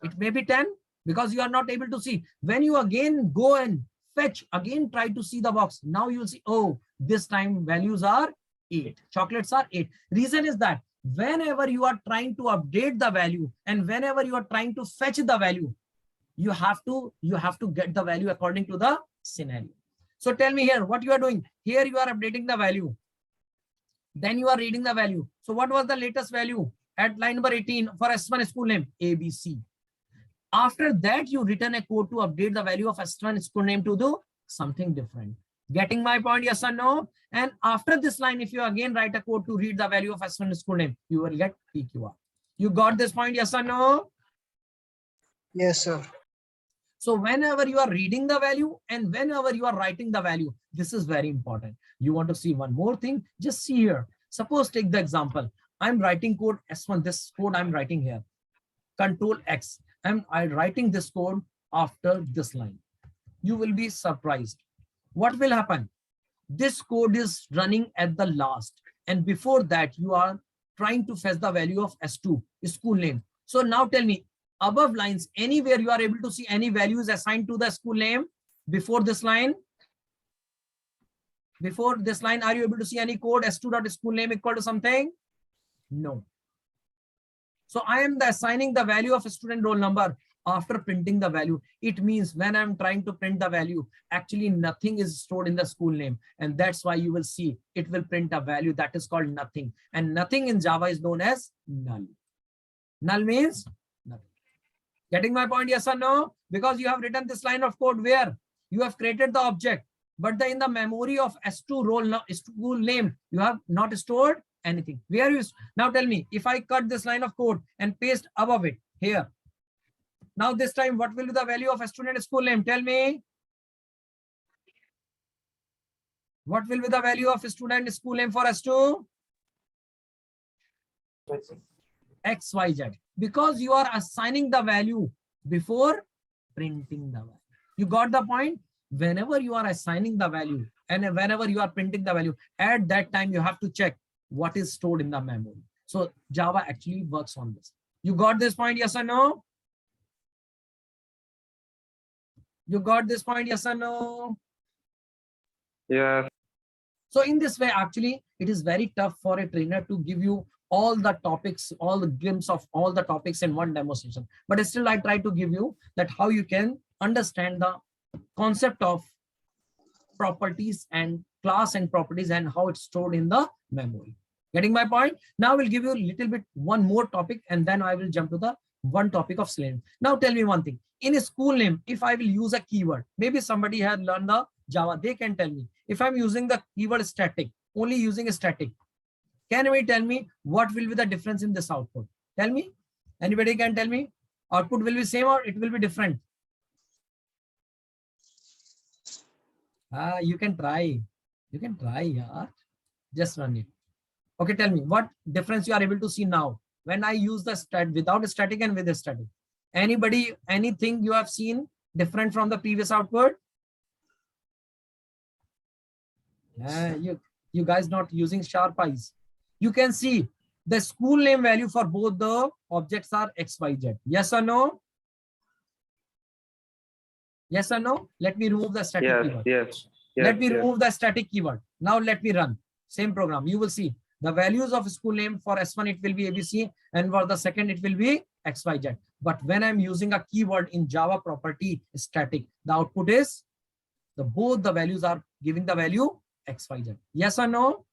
It may be 10 because you are not able to see. When you again go and fetch, again try to see the box. Now you'll see, oh, this time values are 8. Chocolates are 8. Reason is that whenever you are trying to update the value and whenever you are trying to fetch the value, you have to get the value according to the scenario. So tell me here, what you are doing? Here you are updating the value. Then you are reading the value. So what was the latest value at line number 18 for S1 school name? ABC. After that, you return a code to update the value of S1 school name to do something different. Getting my point? Yes or no? And after this line, if you again write a code to read the value of S1 school name, you will get PQR. You got this point? Yes or no? Yes, sir. So whenever you are reading the value and whenever you are writing the value, this is very important. You want to see one more thing, just see here. Suppose take the example. I'm writing code S1, this code I'm writing here. Control X. I'm writing this code after this line. You will be surprised. What will happen? This code is running at the last. And before that, you are trying to fetch the value of S2, school name. So now tell me, above lines, anywhere you are able to see any values assigned to the school name before this line? Before this line, are you able to see any code S2.school name equal to something? No. So I am assigning the value of a student roll number after printing the value. It means when I'm trying to print the value, actually nothing is stored in the school name. And that's why you will see it will print a value that is called nothing. And nothing in Java is known as null. Null means nothing. Getting my point, yes or no? Because you have written this line of code where you have created the object, but in the memory of S2 roll school name, you have not stored anything. Where you now tell me, if I cut this line of code and paste above it here, now this time what will be the value of a student school name? Tell me. What will be the value of a student school name for S2? XYZ. Because you are assigning the value before printing the value. You got the point? Whenever you are assigning the value and whenever you are printing the value, at that time you have to check what is stored in the memory. So Java actually works on this. You got this point, yes or no? You got this point, yes or no? Yes. So in this way, actually, it is very tough for a trainer to give you all the topics, all the glimpse of all the topics in one demonstration. But still, I try to give you that how you can understand the concept of properties and class and properties and how it's stored in the memory. Getting my point? Now we'll give you a little bit one more topic and then I will jump to the one topic of Selenium. Now tell me one thing. In a school name, if I will use a keyword, maybe somebody has learned the Java, they can tell me. If I'm using the keyword static, only using a static, can you tell me what will be the difference in this output? Tell me. Anybody can tell me? Output will be same or it will be different? You can try. You can try, yeah. Just run it. Okay, tell me what difference you are able to see now when I use the without a static and with a static. Anybody, anything you have seen different from the previous output? You guys not using sharp eyes. You can see the school name value for both the objects are XYZ. Yes or no? Yes or no? Let me remove the static keyword. Yes. Let me remove the static keyword. Now let me run same program. You will see the values of school name for S1 it will be ABC and for the second it will be XYZ. But when I'm using a keyword in Java property static, the output is both the values are giving the value XYZ. Yes or no?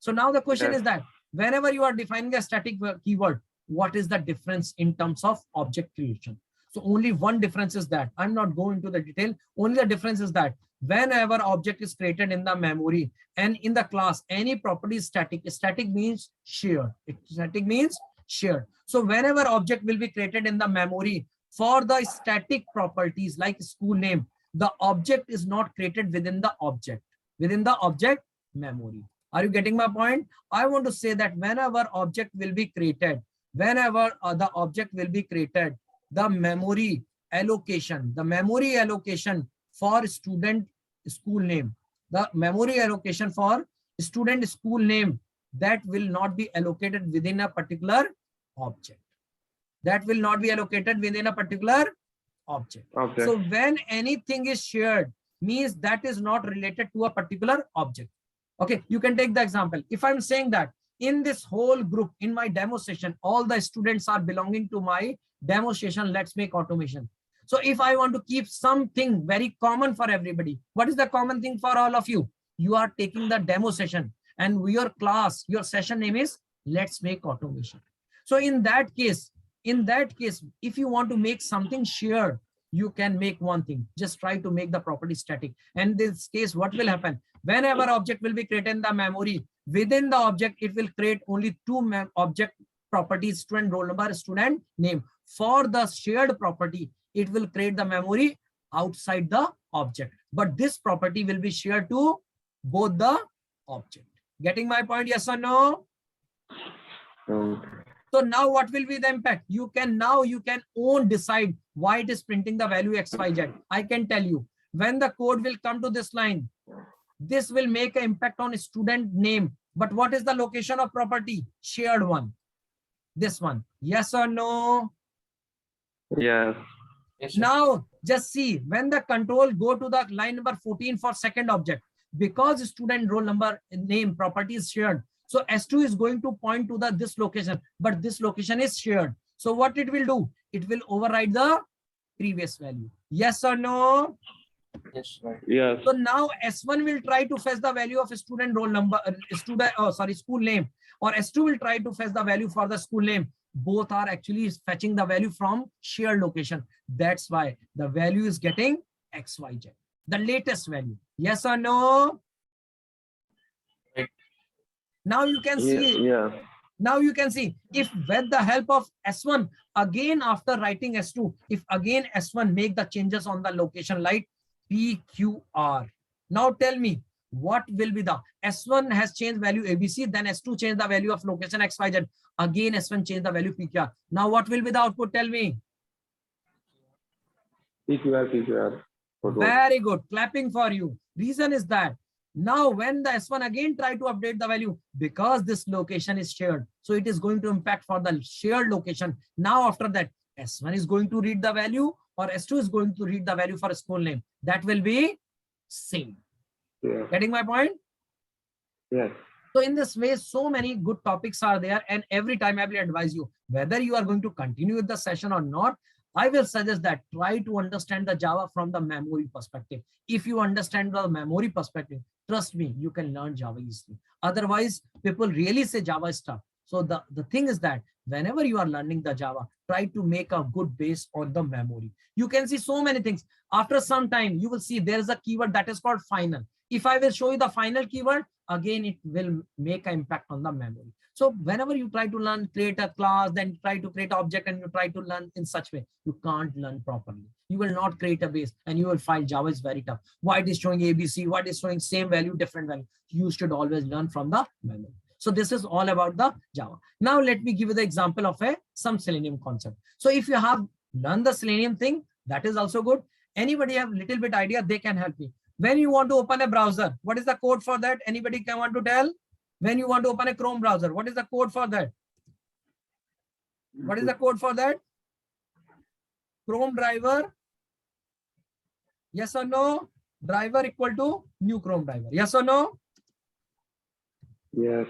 So now the question is that whenever you are defining a static keyword, what is the difference in terms of object creation? So only one difference is that I'm not going to the detail. Only the difference is that whenever object is created in the memory and in the class, any property is static. Static means shared. Static means shared. So whenever object will be created in the memory for the static properties like school name, the object is not created within the object memory. Are you getting my point? I want to say that whenever object will be created, whenever the object will be created, the memory allocation for student school name, the memory allocation for student school name, that will not be allocated within a particular object. That will not be allocated within a particular object. So when anything is shared, means that is not related to a particular object. Okay, you can take the example. If I'm saying that in this whole group, in my demo session, all the students are belonging to my demo session, let's make automation. So if I want to keep something very common for everybody, what is the common thing for all of you? You are taking the demo session and your class, your session name is let's make automation. So in that case, if you want to make something shared, you can make one thing. Just try to make the property static. And in this case, what will happen? Whenever object will be created in the memory, within the object, it will create only two object properties, student roll number, student name. For the shared property, it will create the memory outside the object. But this property will be shared to both the object. Getting my point? Yes or no? So now what will be the impact? You can own decide why it is printing the value XYZ. I can tell you when the code will come to this line, this will make an impact on student name. But what is the location of property? Shared one. This one. Yes or no? Yes. Yes, sir. Now just see when the control go to the line number 14 for second object, because student roll number name property is shared. So S2 is going to point to this location, but this location is shared. So what it will do? It will override the previous value. Yes or no? Yes, right. Yes. So now S1 will try to fetch the value of student roll number, school name, or S2 will try to fetch the value for the school name. Both are actually fetching the value from shared location. That's why the value is getting XYZ, the latest value. Yes or no? Right. Now you can see. Yes. Now you can see if with the help of S1, again after writing S2, if again S1 make the changes on the location like PQR. Now tell me what will be the S1 has changed value ABC, then S2 changed the value of location XYZ. Again S1 changed the value PQR. Now what will be the output? Tell me. PQR. Very good. Clapping for you. Reason is that now when the S1 again try to update the value, because this location is shared, so it is going to impact for the shared location. Now after that, S1 is going to read the value or S2 is going to read the value for a school name. That will be same. Yeah. Getting my point? Yes. So in this way, so many good topics are there, and every time I will advise you whether you are going to continue with the session or not. I will suggest that try to understand the Java from the memory perspective. If you understand the memory perspective, trust me, you can learn Java easily. Otherwise, people really say Java is tough. So the thing is that whenever you are learning the Java, try to make a good base on the memory. You can see so many things. After some time, you will see there is a keyword that is called final. If I will show you the final keyword, again, it will make an impact on the memory. So whenever you try to learn, create a class, then try to create an object and you try to learn in such way, you can't learn properly. You will not create a base and you will find Java is very tough. Why it is showing ABC, what is showing same value, different value. You should always learn from the memory. So this is all about the Java. Now let me give you the example of some Selenium concept. So if you have learned the Selenium thing, that is also good. Anybody have little bit idea, they can help me. When you want to open a browser, what is the code for that? Anybody can want to tell? When you want to open a Chrome browser, what is the code for that? What is the code for that? Chrome driver. Yes or no? Driver equal to new Chrome driver. Yes or no? Yes.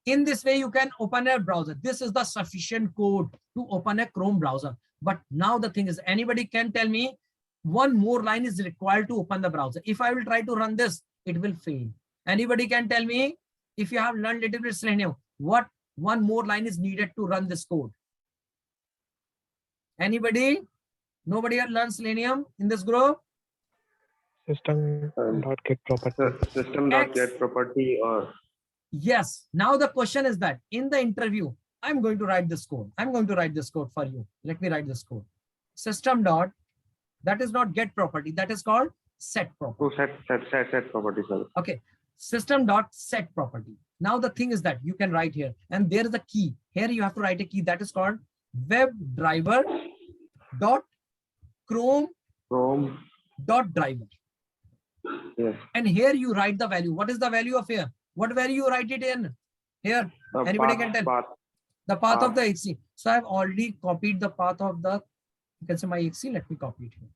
In this way, you can open a browser. This is the sufficient code to open a Chrome browser. But now the thing is, anybody can tell me one more line is required to open the browser. If I will try to run this, it will fail. Anybody can tell me, if you have learned little bit Selenium, what one more line is needed to run this code? Anybody? Nobody has learned Selenium in this group? System.get property. System.get property or yes. Now the question is that in the interview, I'm going to write this code. I'm going to write this code for you. Let me write this code. System dot, that is not get property. That is called set property. set property, sir. Okay. System dot set property. Now the thing is that you can write here, and there is a key. Here you have to write a key that is called web driver dot Chrome dot driver. Yes. And here you write the value. What is the value of here? What value you write it in? Here. Anybody can tell? The path of the HC. So I've already copied the path of the, you can say my HC. Let me copy it here.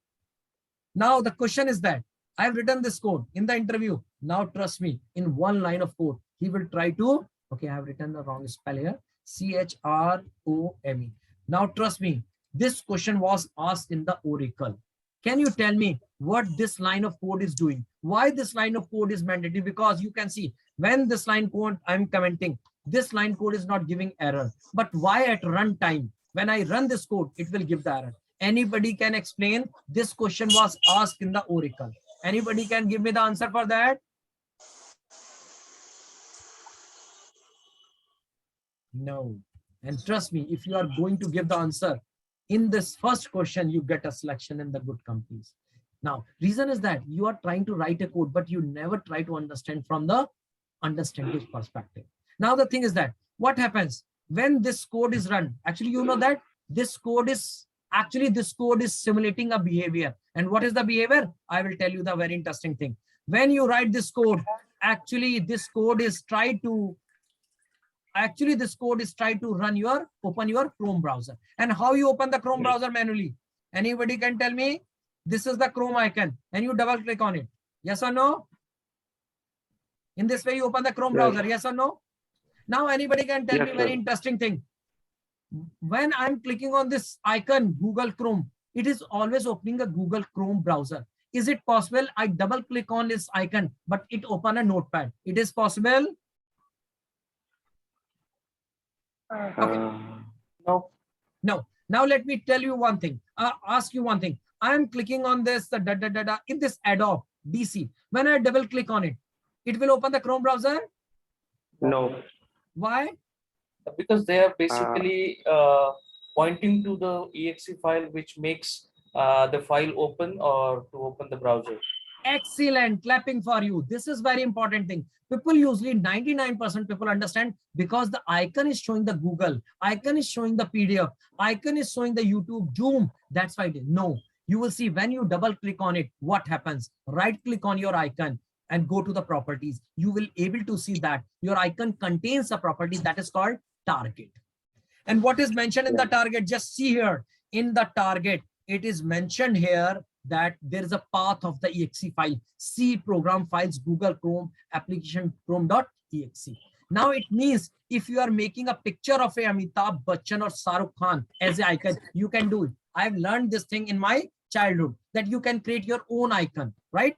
Now the question is that I've written this code in the interview. Now trust me, in one line of code, he will try to, okay, I have written the wrong spell here. CHROME. Now trust me, this question was asked in the Oracle. Can you tell me what this line of code is doing? Why this line of code is mandatory? Because you can see when this line code I'm commenting, this line code is not giving error. But why at runtime, when I run this code, it will give the error? Anybody can explain? This question was asked in the Oracle. Anybody can give me the answer for that? No. And trust me, if you are going to give the answer, in this first question, you get a selection in the good companies. Now, reason is that you are trying to write a code, but you never try to understand from the understanding perspective. Now, the thing is that what happens when this code is run? Actually, you know that this code is simulating a behavior. And what is the behavior? I will tell you the very interesting thing. When you write this code, actually this code is try to open your Chrome browser. And how you open the Chrome browser manually? Anybody can tell me? This is the Chrome icon and you double click on it. Yes or no? In this way you open the Chrome browser. Yes or no? Now anybody can tell me very interesting thing. When I'm clicking on this icon, Google Chrome, it is always opening a Google Chrome browser. Is it possible I double click on this icon, but it open a notepad? It is possible? Okay. No. No. Now let me tell you one thing. Ask you one thing. I am clicking on this in this Adobe DC. When I double click on it, it will open the Chrome browser. No. Why? Because they are basically pointing to the exe file, which makes the file open or to open the browser. Excellent. Clapping for you. This is very important thing. People usually 99% people understand because the icon is showing the Google, icon is showing the PDF, icon is showing the YouTube, Zoom. That's why it is. No, you will see when you double click on it, what happens? Right click on your icon and go to the properties. You will able to see that your icon contains a property that is called target. And what is mentioned in the target? Just see here in the target, it is mentioned here that there is a path of the exe file, C program files, Google Chrome application chrome.exe. Now it means if you are making a picture of a Amitabh Bachchan or Shahrukh Khan as an icon, you can do it. I've learned this thing in my childhood that you can create your own icon, right?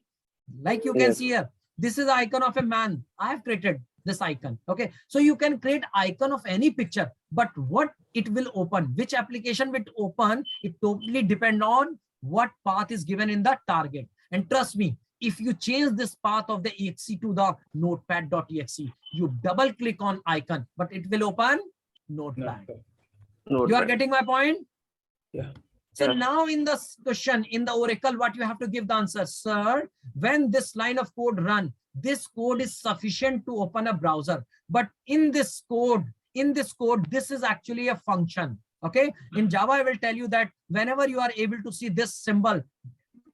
Like you can see here, this is the icon of a man. I have created this icon. Okay, so you can create icon of any picture, but what it will open, which application will open, it totally depend on what path is given in the target. And trust me, if you change this path of the exe to the notepad.exe, you double click on icon, but it will open notepad. You are getting my point? Yeah. So now in this question, in the Oracle, what you have to give the answer, sir, when this line of code run, this code is sufficient to open a browser. But in this code, this is actually a function. Okay. In Java, I will tell you that whenever you are able to see this symbol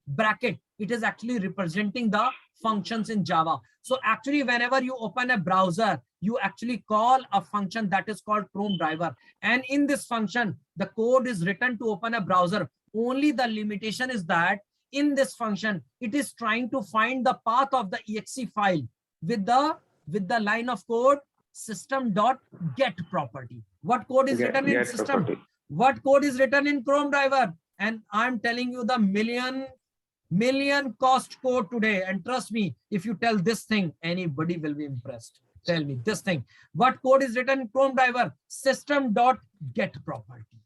bracket, it is actually representing the functions in Java. So actually, whenever you open a browser, you actually call a function that is called Chrome driver. And in this function, the code is written to open a browser. Only the limitation is that in this function, it is trying to find the path of the exe file with the line of code system.get property. What code is written in system? Property. What code is written in Chrome driver? And I'm telling you the million cost code today. And trust me, if you tell this thing, anybody will be impressed. Tell me this thing. What code is written in Chrome driver? System.get property.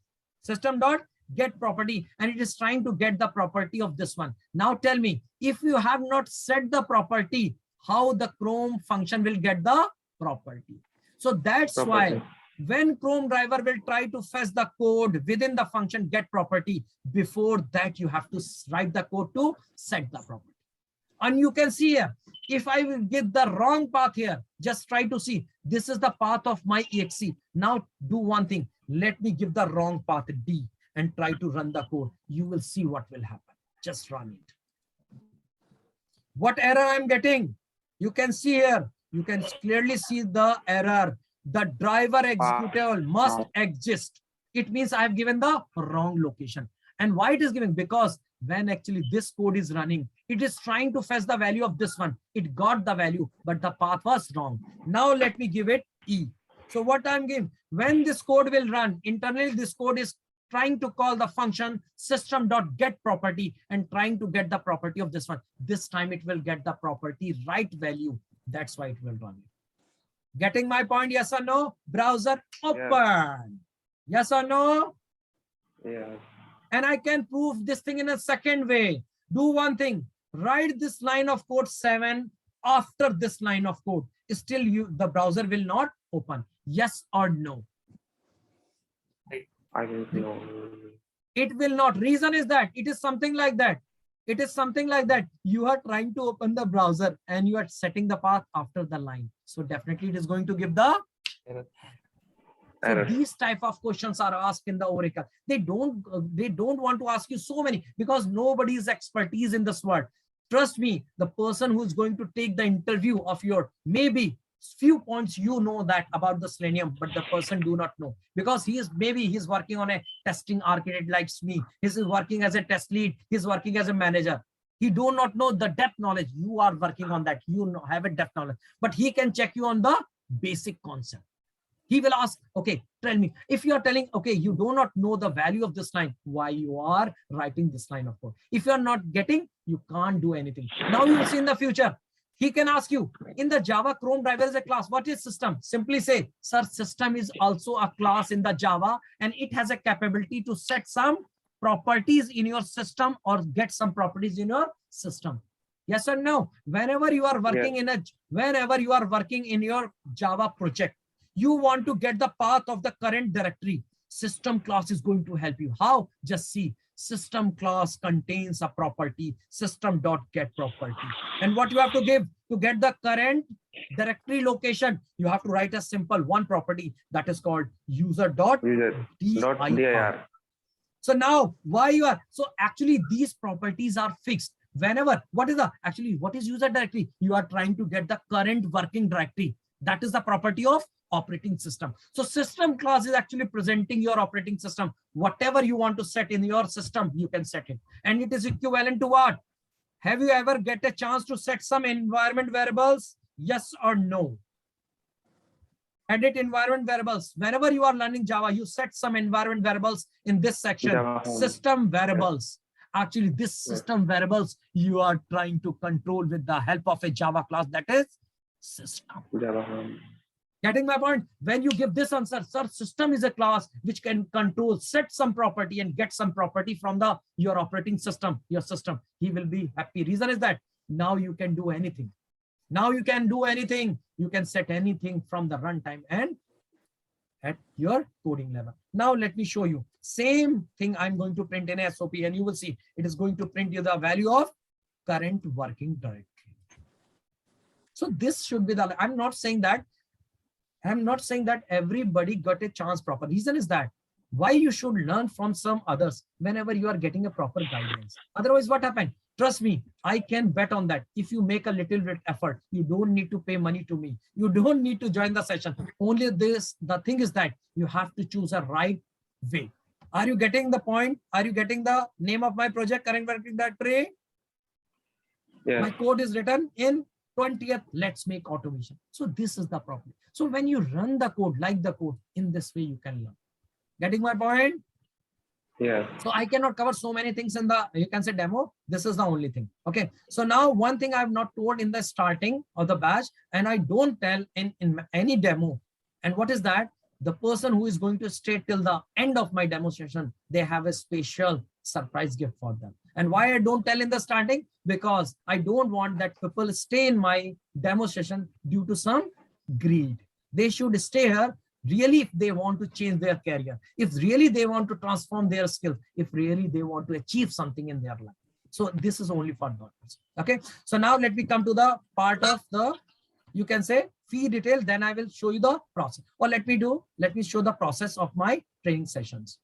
System.get property. And it is trying to get the property of this one. Now tell me, if you have not set the property, how the Chrome function will get the property? So that's why when Chrome driver will try to fetch the code within the function get property, before that you have to write the code to set the property. And you can see here, if I will give the wrong path here, just try to see, this is the path of my exe. Now do one thing, let me give the wrong path D and try to run the code. You will see what will happen. Just run it. What error I'm getting? You can see here, you can clearly see the error. The driver executable must exist. It means I have given the wrong location. And why it is given? Because when actually this code is running, it is trying to fetch the value of this one. It got the value, but the path was wrong. Now let me give it E. So what I'm giving, when this code will run, internally this code is trying to call the function system.get property and trying to get the property of this one. This time it will get the property right value. That's why it will run it. Getting my point? Yes or no? Browser open. Yes or no? Yes. And I can prove this thing in a second way. Do one thing. Write this line of code 7 after this line of code. Still, the browser will not open. Yes or no? I don't know. It will not. Reason is that it is something like that. It is something like that. You are trying to open the browser and you are setting the path after the line. So definitely it is going to give the Error. So Error. these type of questions are asked in the Oracle. They don't want to ask you so many because nobody's expertise in this word. Trust me, the person who's going to take the interview of your maybe few points you know that about the Selenium, but the person do not know because he's working on a testing architect like me. He's working as a test lead. He's working as a manager. He do not know the depth knowledge. You are working on that. You have a depth knowledge, but he can check you on the basic concept. He will ask, okay, tell me, if you are telling, okay, you do not know the value of this line, why you are writing this line of code. If you are not getting, you can't do anything. Now you will see in the future, he can ask you, in the Java Chrome driver is a class. What is system? Simply say, sir, system is also a class in the Java and it has a capability to set some properties in your system or get some properties in your system. Yes or no? Whenever you are working whenever you are working in your Java project, you want to get the path of the current directory. System class is going to help you. How? Just see. System class contains a property, system.get property. And what you have to give to get the current directory location, you have to write a simple one property that is called user.dir. User.dir. So now why you are, so actually these properties are fixed. Whenever, what is user directory? You are trying to get the current working directory. That is the property of operating system. So system class is actually presenting your operating system. Whatever you want to set in your system, you can set it. And it is equivalent to what? Have you ever get a chance to set some environment variables? Yes or no? Edit environment variables. Whenever you are learning Java, you set some environment variables in this section, Java. system variables. Actually, this system variables you are trying to control with the help of a Java class that is system. Java. Getting my point? When you give this answer, sir, system is a class which can control, set some property and get some property from your operating system, your system. He will be happy. Reason is that now you can do anything. Now you can do anything. You can set anything from the runtime and at your coding level. Now let me show you. Same thing I'm going to print in SOP and you will see it is going to print you the value of current working directory. So this should be the, I'm not saying that everybody got a chance proper. Reason is that why you should learn from some others whenever you are getting a proper guidance. Otherwise, what happened? Trust me, I can bet on that. If you make a little bit effort, you don't need to pay money to me. You don't need to join the session. Only this, the thing is that you have to choose a right way. Are you getting the point? Are you getting the name of my project, current working directory? Yes. My code is written in 20th. Let's make automation. So this is the problem. So when you run the code, like the code, in this way you can learn. Getting my point? Yeah. So I cannot cover so many things in the, you can say demo. This is the only thing. Okay. So now one thing I have not told in the starting of the batch, and I don't tell in any demo. And what is that? The person who is going to stay till the end of my demonstration, they have a special surprise gift for them. And why I don't tell in the starting? Because I don't want that people stay in my demonstration due to some greed. They should stay here really if they want to change their career, if really they want to transform their skills, if really they want to achieve something in their life. So this is only for that. Okay. So now let me come to the part of the, you can say fee detail. Then I will show you the process. Or let me show the process of my training sessions.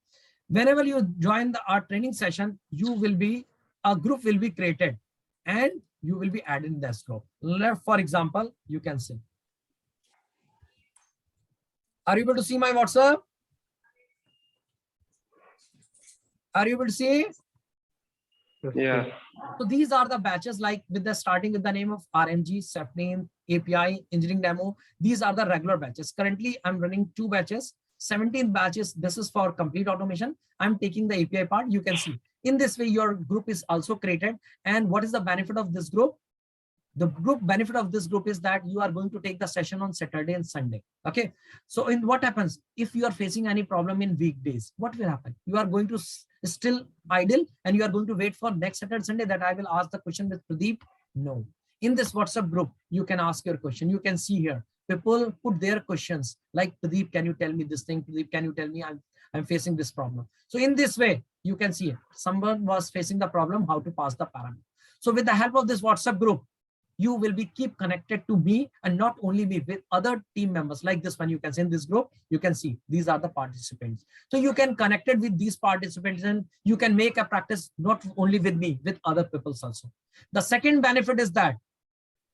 Whenever you join our training session, a group will be created and you will be added in this group. For example, you can say, are you able to see my WhatsApp? Are you able to see? Yeah. So these are the batches, like with the starting with the name of RMG, SEP name, API, engineering demo. These are the regular batches. Currently, I'm running 2 batches, 17 batches. This is for complete automation. I'm taking the API part. You can see in this way, your group is also created. And what is the benefit of this group? The group benefit of this group is that you are going to take the session on Saturday and Sunday. Okay. So in what happens if you are facing any problem in weekdays, what will happen? You are going to still idle and you are going to wait for next Saturday, Sunday that I will ask the question with Pradeep. No. In this WhatsApp group, you can ask your question. You can see here, people put their questions like, Pradeep, can you tell me this thing? Pradeep, can you tell me I'm facing this problem. So in this way, you can see it. Someone was facing the problem, how to pass the parameter. So with the help of this WhatsApp group, you will be keep connected to me, and not only me, with other team members like this one. You can see in this group, you can see these are the participants. So you can connect it with these participants, and you can make a practice not only with me, with other peoples also. The second benefit is that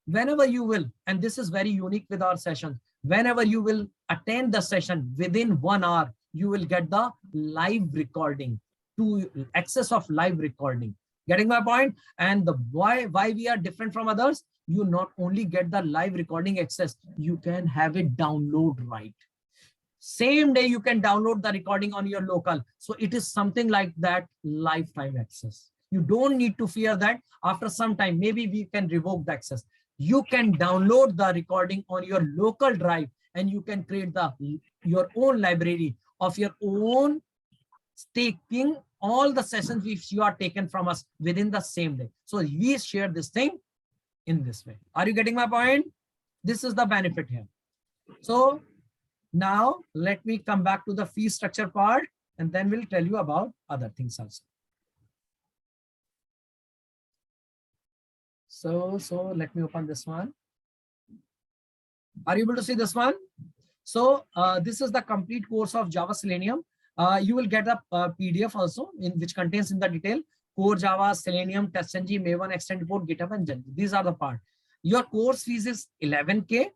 whenever you will, and this is very unique with our session, whenever you will attend the session within 1 hour, you will get the live recording, to access of live recording. Getting my point? And the why we are different from others, you not only get the live recording access, you can have it download right. Same day you can download the recording on your local. So it is something like that, lifetime access. You don't need to fear that after some time, maybe we can revoke the access. You can download the recording on your local drive, and you can create your own library of your own, taking all the sessions which you are taken from us within the same day. So we share this thing in this way. Are you getting my point? This is the benefit here. So now let me come back to the fee structure part, and then we'll tell you about other things also. So let me open this one. Are you able to see this one? So this is the complete course of Java Selenium. You will get a PDF also, in which contains in the detail core Java, Selenium, TestNG, Maven, Extend Report, GitHub, and Gen. These are the part. Your course fees is 11K,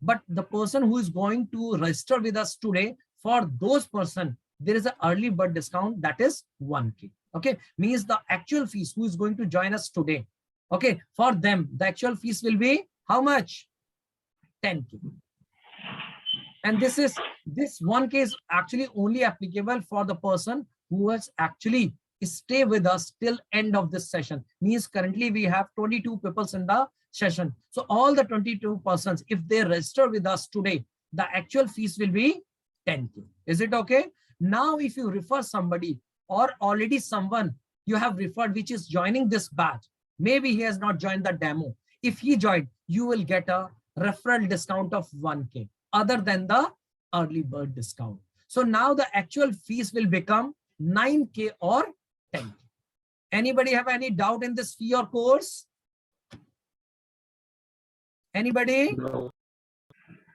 but the person who is going to register with us today, for those person, there is an early bird discount, that is 1K. Okay, means the actual fees who is going to join us today. Okay, for them, the actual fees will be how much? 10K. And this 1K is actually only applicable for the person who has actually stay with us till end of this session. Means currently we have 22 people in the session. So all the 22 persons, if they register with us today, the actual fees will be 10K. Is it okay? Now, if you refer somebody, or already someone you have referred which is joining this batch, maybe he has not joined the demo. If he joined, you will get a referral discount of 1K other than the early bird discount. So now the actual fees will become 9K or 10K. Anybody have any doubt in this fee or course? Anybody? No.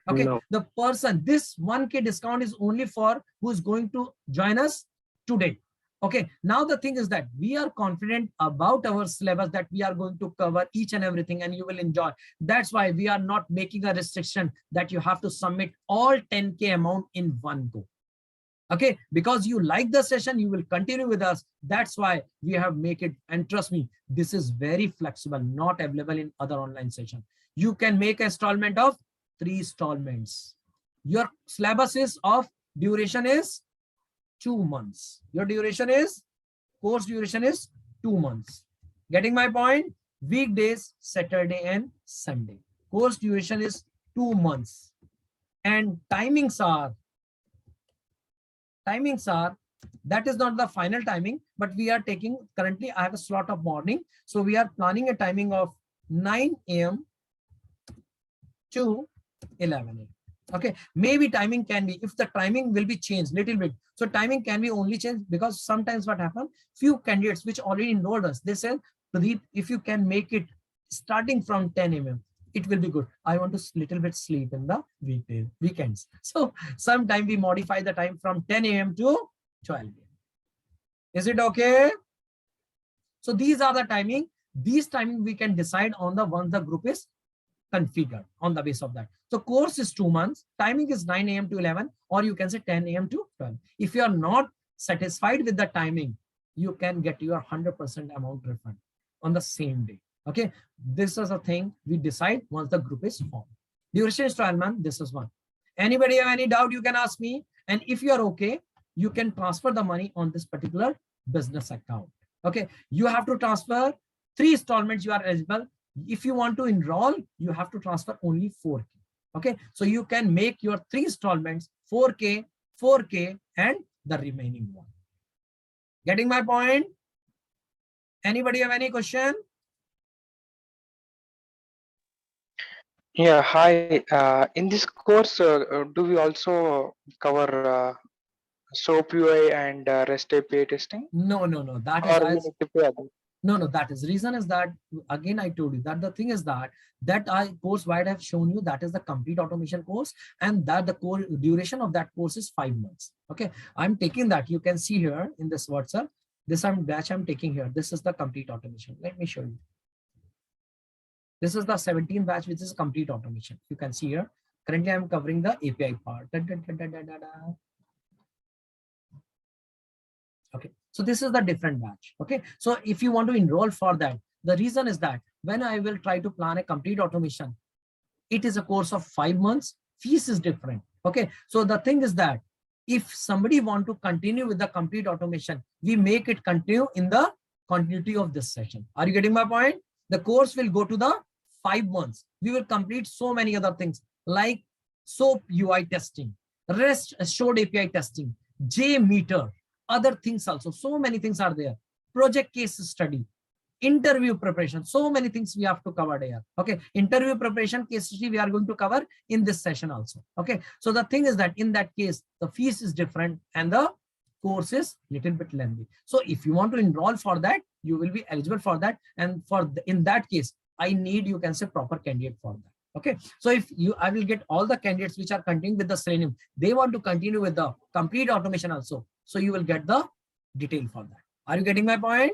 Okay, No. the person, this 1K discount is only for who's going to join us today. Okay, now the thing is that we are confident about our syllabus, that we are going to cover each and everything and you will enjoy. That's why we are not making a restriction that you have to submit all 10K amount in one go. Okay, because you like the session, you will continue with us. That's why we have make it. And trust me, this is very flexible, not available in other online session. You can make an installment of 3 installments. Your syllabus is of duration is 2 months. Your duration is, course duration is 2 months. Getting my point? Weekdays, Saturday and Sunday. Course duration is 2 months. And timings are, that is not the final timing, but we are taking, currently I have a slot of morning. So we are planning a timing of 9 AM to 11 AM. Okay, maybe timing can be, if the timing will be changed little bit. So timing can be only changed because sometimes what happens, few candidates which already enrolled us, they said, Pradeep, if you can make it starting from 10 AM, it will be good. I want to little bit sleep in the weekends. So sometime we modify the time from 10 AM to 12 AM. Is it okay? So these are the timing. These timing we can decide on the once the group is configured on the base of that. So course is 2 months, timing is 9 AM to 11, or you can say 10 AM to 12. If you are not satisfied with the timing, you can get your 100% amount refund on the same day. Okay, this is a thing we decide once the group is formed. Duration is 12 months. This is one. Anybody have any doubt, you can ask me. And if you are okay, you can transfer the money on this particular business account. Okay, you have to transfer 3 installments. You are eligible. If you want to enroll, you have to transfer only 4K. Okay, so you can make your 3 installments, 4K, 4K, and the remaining one. Getting my point? Anybody have any question? Yeah, hi. In this course, do we also cover SOAP UI and REST API testing, No, that is or we as need to pay other? no, that is reason is that again I told you that the thing is that I course why I have shown you that is the complete automation course, and that the core duration of that course is 5 months. Okay, I'm taking that. You can see here in this WhatsApp, this batch I'm taking here. This is the complete automation. Let me show you. This is the 17 batch, which is complete automation. You can see here. Currently, I'm covering the API part. Okay, so this is the different batch. Okay, so if you want to enroll for that, the reason is that when I will try to plan a complete automation, it is a course of 5 months. Fees is different. Okay, so the thing is that if somebody want to continue with the complete automation, we make it continue in the continuity of this session. Are you getting my point? The course will go to the 5 months. We will complete so many other things like SOAP UI testing, REST assured API testing, JMeter, other things also. So many things are there. Project case study, interview preparation, so many things we have to cover there. Okay, interview preparation case study we are going to cover in this session also. Okay, so the thing is that in that case the fees is different and the course is little bit lengthy. So if you want to enroll for that, you will be eligible for that, and in that case I need, you can say, proper candidate for that. Okay, so if I will get all the candidates which are continuing with the Selenium, they want to continue with the complete automation also, so you will get the detail for that. Are you getting my point?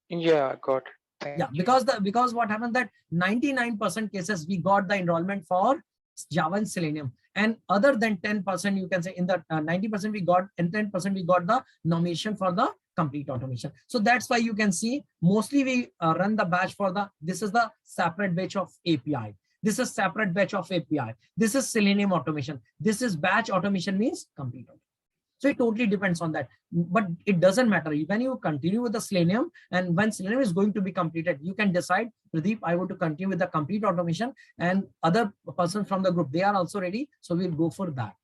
Yeah, got it. Thank Yeah, you. because what happened that 99% cases we got the enrollment for Java and Selenium, and other than 10%, you can say in the 90% we got, and 10% we got the nomination for the complete automation. So that's why you can see mostly we run the batch for the, this is the separate batch of API. This is separate batch of API. This is Selenium automation. This is batch automation, means complete automation. So it totally depends on that, but it doesn't matter. When you continue with the Selenium, and when Selenium is going to be completed, you can decide, Pradeep, I want to continue with the complete automation, and other person from the group, they are also ready. So we'll go for that.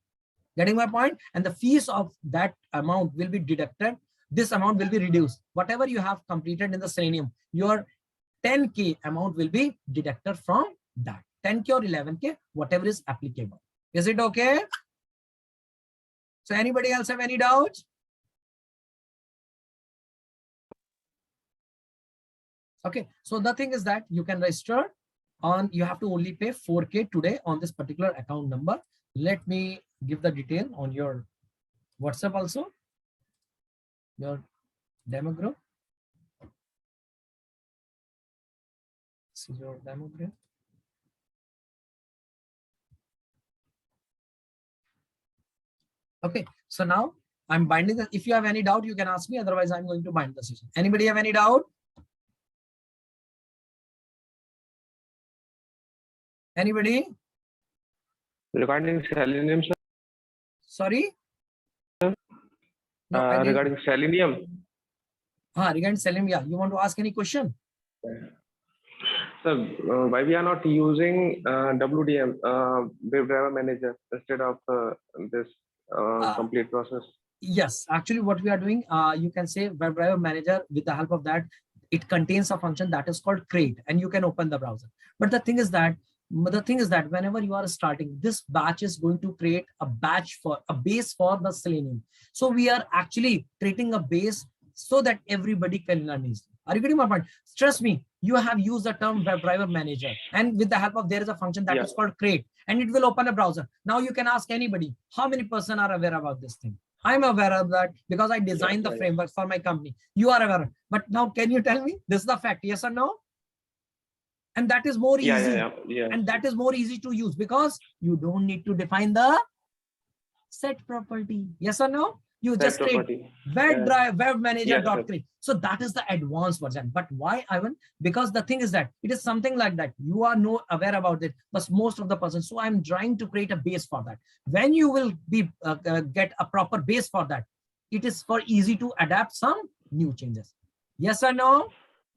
Getting my point? And the fees of that amount will be deducted. This amount will be reduced. Whatever you have completed in the Selenium, your 10K amount will be deducted from that. 10K or 11K, whatever is applicable. Is it okay? So anybody else have any doubts? Okay, so the thing is that you can register on, you have to only pay 4K today on this particular account number. Let me give the detail on your WhatsApp also, your demo group. This is your demo group. Okay, so now I'm binding the, if you have any doubt, you can ask me, otherwise I'm going to bind the session. Anybody have any doubt? Anybody? Regarding Selenium, sir. Sorry? No, I didn't- Regarding Selenium. Regarding Selenium, yeah. You want to ask any question? Sir, why we are not using WDM, Web Driver Manager, instead of this complete process? Yes, actually what we are doing, you can say Web Driver Manager, with the help of that, it contains a function that is called create, and you can open the browser. But the thing is that whenever you are starting, this batch is going to create a base for the Selenium. So we are actually creating a base so that everybody can learn easily. Are you getting my point? Trust me, you have used the term Web Driver Manager, and with the help of, there is a function that is called create, and it will open a browser. Now you can ask anybody, how many person are aware about this thing? I'm aware of that because I designed the framework for my company. You are aware. But now can you tell me, this is the fact, yes or no? And that is more easy. And that is more easy to use because you don't need to define the set property. Yes or no? You just create web manager.create. So that is the advanced version. But why, Ivan? Because the thing is that it is something like that. You are no aware about it, but most of the person. So I'm trying to create a base for that. When you will be get a proper base for that, it is for easy to adapt some new changes. Yes or no?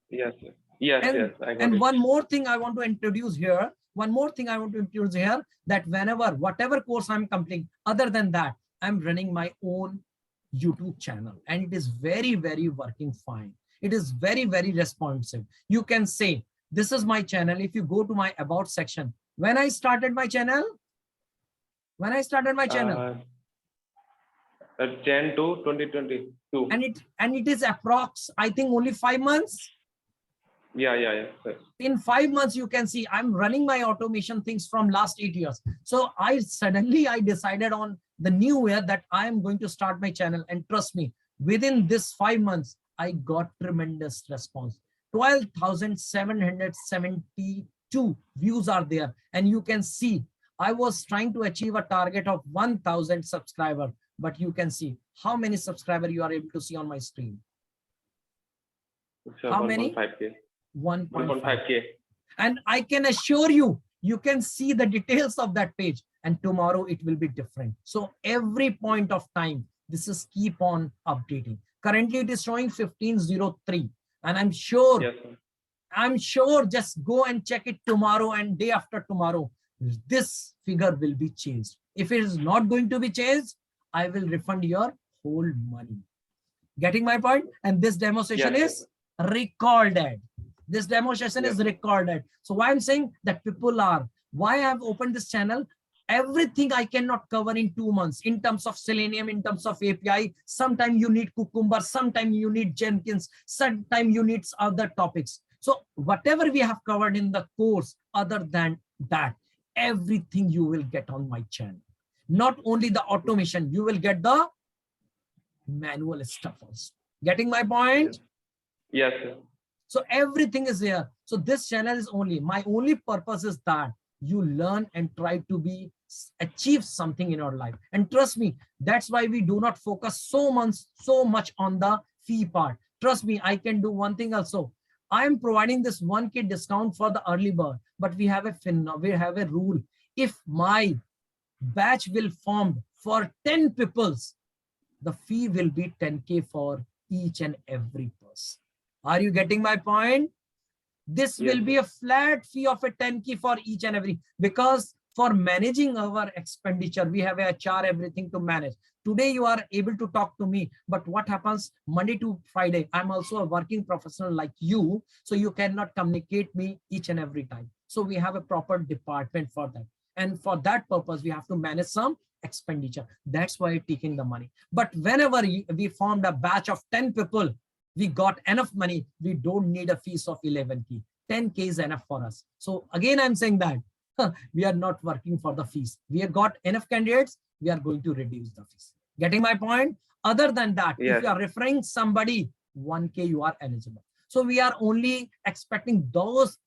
Yes, sir. Yes, I got and it. one more thing I want to introduce here. That whenever, whatever course I'm completing, other than that, I'm running my own YouTube channel, and it is very, very working fine. It is very, very responsive. You can say, this is my channel. If you go to my about section, when I started my channel, Jan 2, 2022. And it is approx, I think, only 5 months. Yeah. Sir. In 5 months, you can see I'm running my automation things from last 8 years. So I decided on the new year that I am going to start my channel, and trust me, within this 5 months, I got tremendous response. 12,772 views are there. And you can see, I was trying to achieve a target of 1,000 subscribers, but you can see how many subscribers you are able to see on my screen. Sir, How many? 1.5K. 1.5K. And I can assure you, you can see the details of that page, and tomorrow it will be different. So every point of time, this is keep on updating. Currently it is showing 1503, and I'm sure, Yes, sir. Just go and check it tomorrow and day after tomorrow, this figure will be changed. If it is not going to be changed, I will refund your whole money. Getting my point? And this demonstration is recorded. This demonstration is recorded. So why I'm saying that people are, why I have opened this channel, everything I cannot cover in 2 months in terms of Selenium, in terms of API. Sometimes you need Cucumber, sometimes you need Jenkins, sometimes you need other topics. So whatever we have covered in the course, other than that, everything you will get on my channel. Not only the automation, you will get the manual stuff also. Getting my point? Yes, sir. So everything is there. So this channel is my only purpose is that you learn and try to achieve something in your life. And trust me, that's why we do not focus so much on the fee part. Trust me, I can do one thing also. I am providing this 1K discount for the early bird, but we have a rule. If my batch will form for 10 peoples, the fee will be 10K for each and every person. Are you getting my point? This will be a flat fee of a 10K for each and every, because for managing our expenditure, we have a HR, everything to manage. Today you are able to talk to me, but what happens Monday to Friday? I'm also a working professional like you, so you cannot communicate me each and every time. So we have a proper department for that. And for that purpose, we have to manage some expenditure. That's why taking the money. But whenever we formed a batch of 10 people, we got enough money. We don't need a fees of 11K. 10K is enough for us. So again, I'm saying that we are not working for the fees. We have got enough candidates. We are going to reduce the fees. Getting my point? Other than that, if you are referring somebody, 1K, you are eligible. So we are only expecting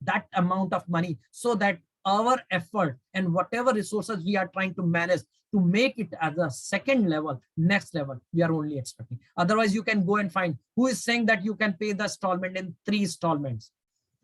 that amount of money, so that our effort and whatever resources we are trying to manage to make it as a second level, next level, we are only expecting. Otherwise, you can go and find who is saying that you can pay the installment in 3 installments.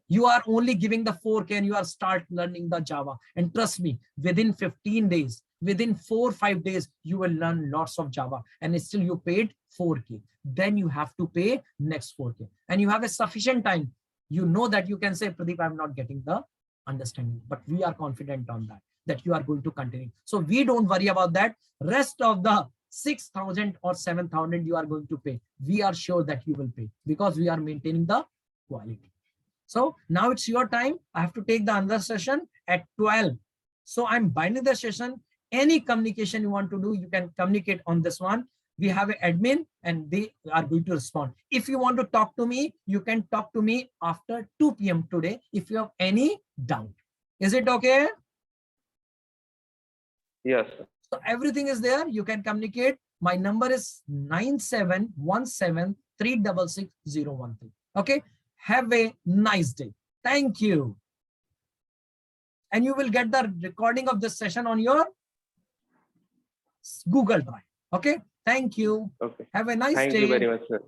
You are only giving the 4K and you are start learning the Java. And trust me, within 15 days, within 4 or 5 days, you will learn lots of Java, and still you paid 4K. Then you have to pay next 4K. And you have a sufficient time. You know that you can say, Pradeep, I'm not getting the understanding, but we are confident on that you are going to continue. So we don't worry about that. Rest of the 6,000 or 7,000 you are going to pay. We are sure that you will pay, because we are maintaining the quality. So now it's your time. I have to take the another session at 12. So I'm binding the session. Any communication you want to do, you can communicate on this one. We have an admin and they are going to respond. If you want to talk to me, you can talk to me after 2 p.m. today if you have any doubt. Is it okay? Yes. So everything is there. You can communicate. My number is 9717366013. Okay. Have a nice day. Thank you. And you will get the recording of this session on your Google Drive. Okay. Thank you. Okay. Have a nice day. Thank you very much, sir.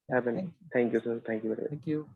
Thank you. Thank you, sir. Thank you very much. Thank you.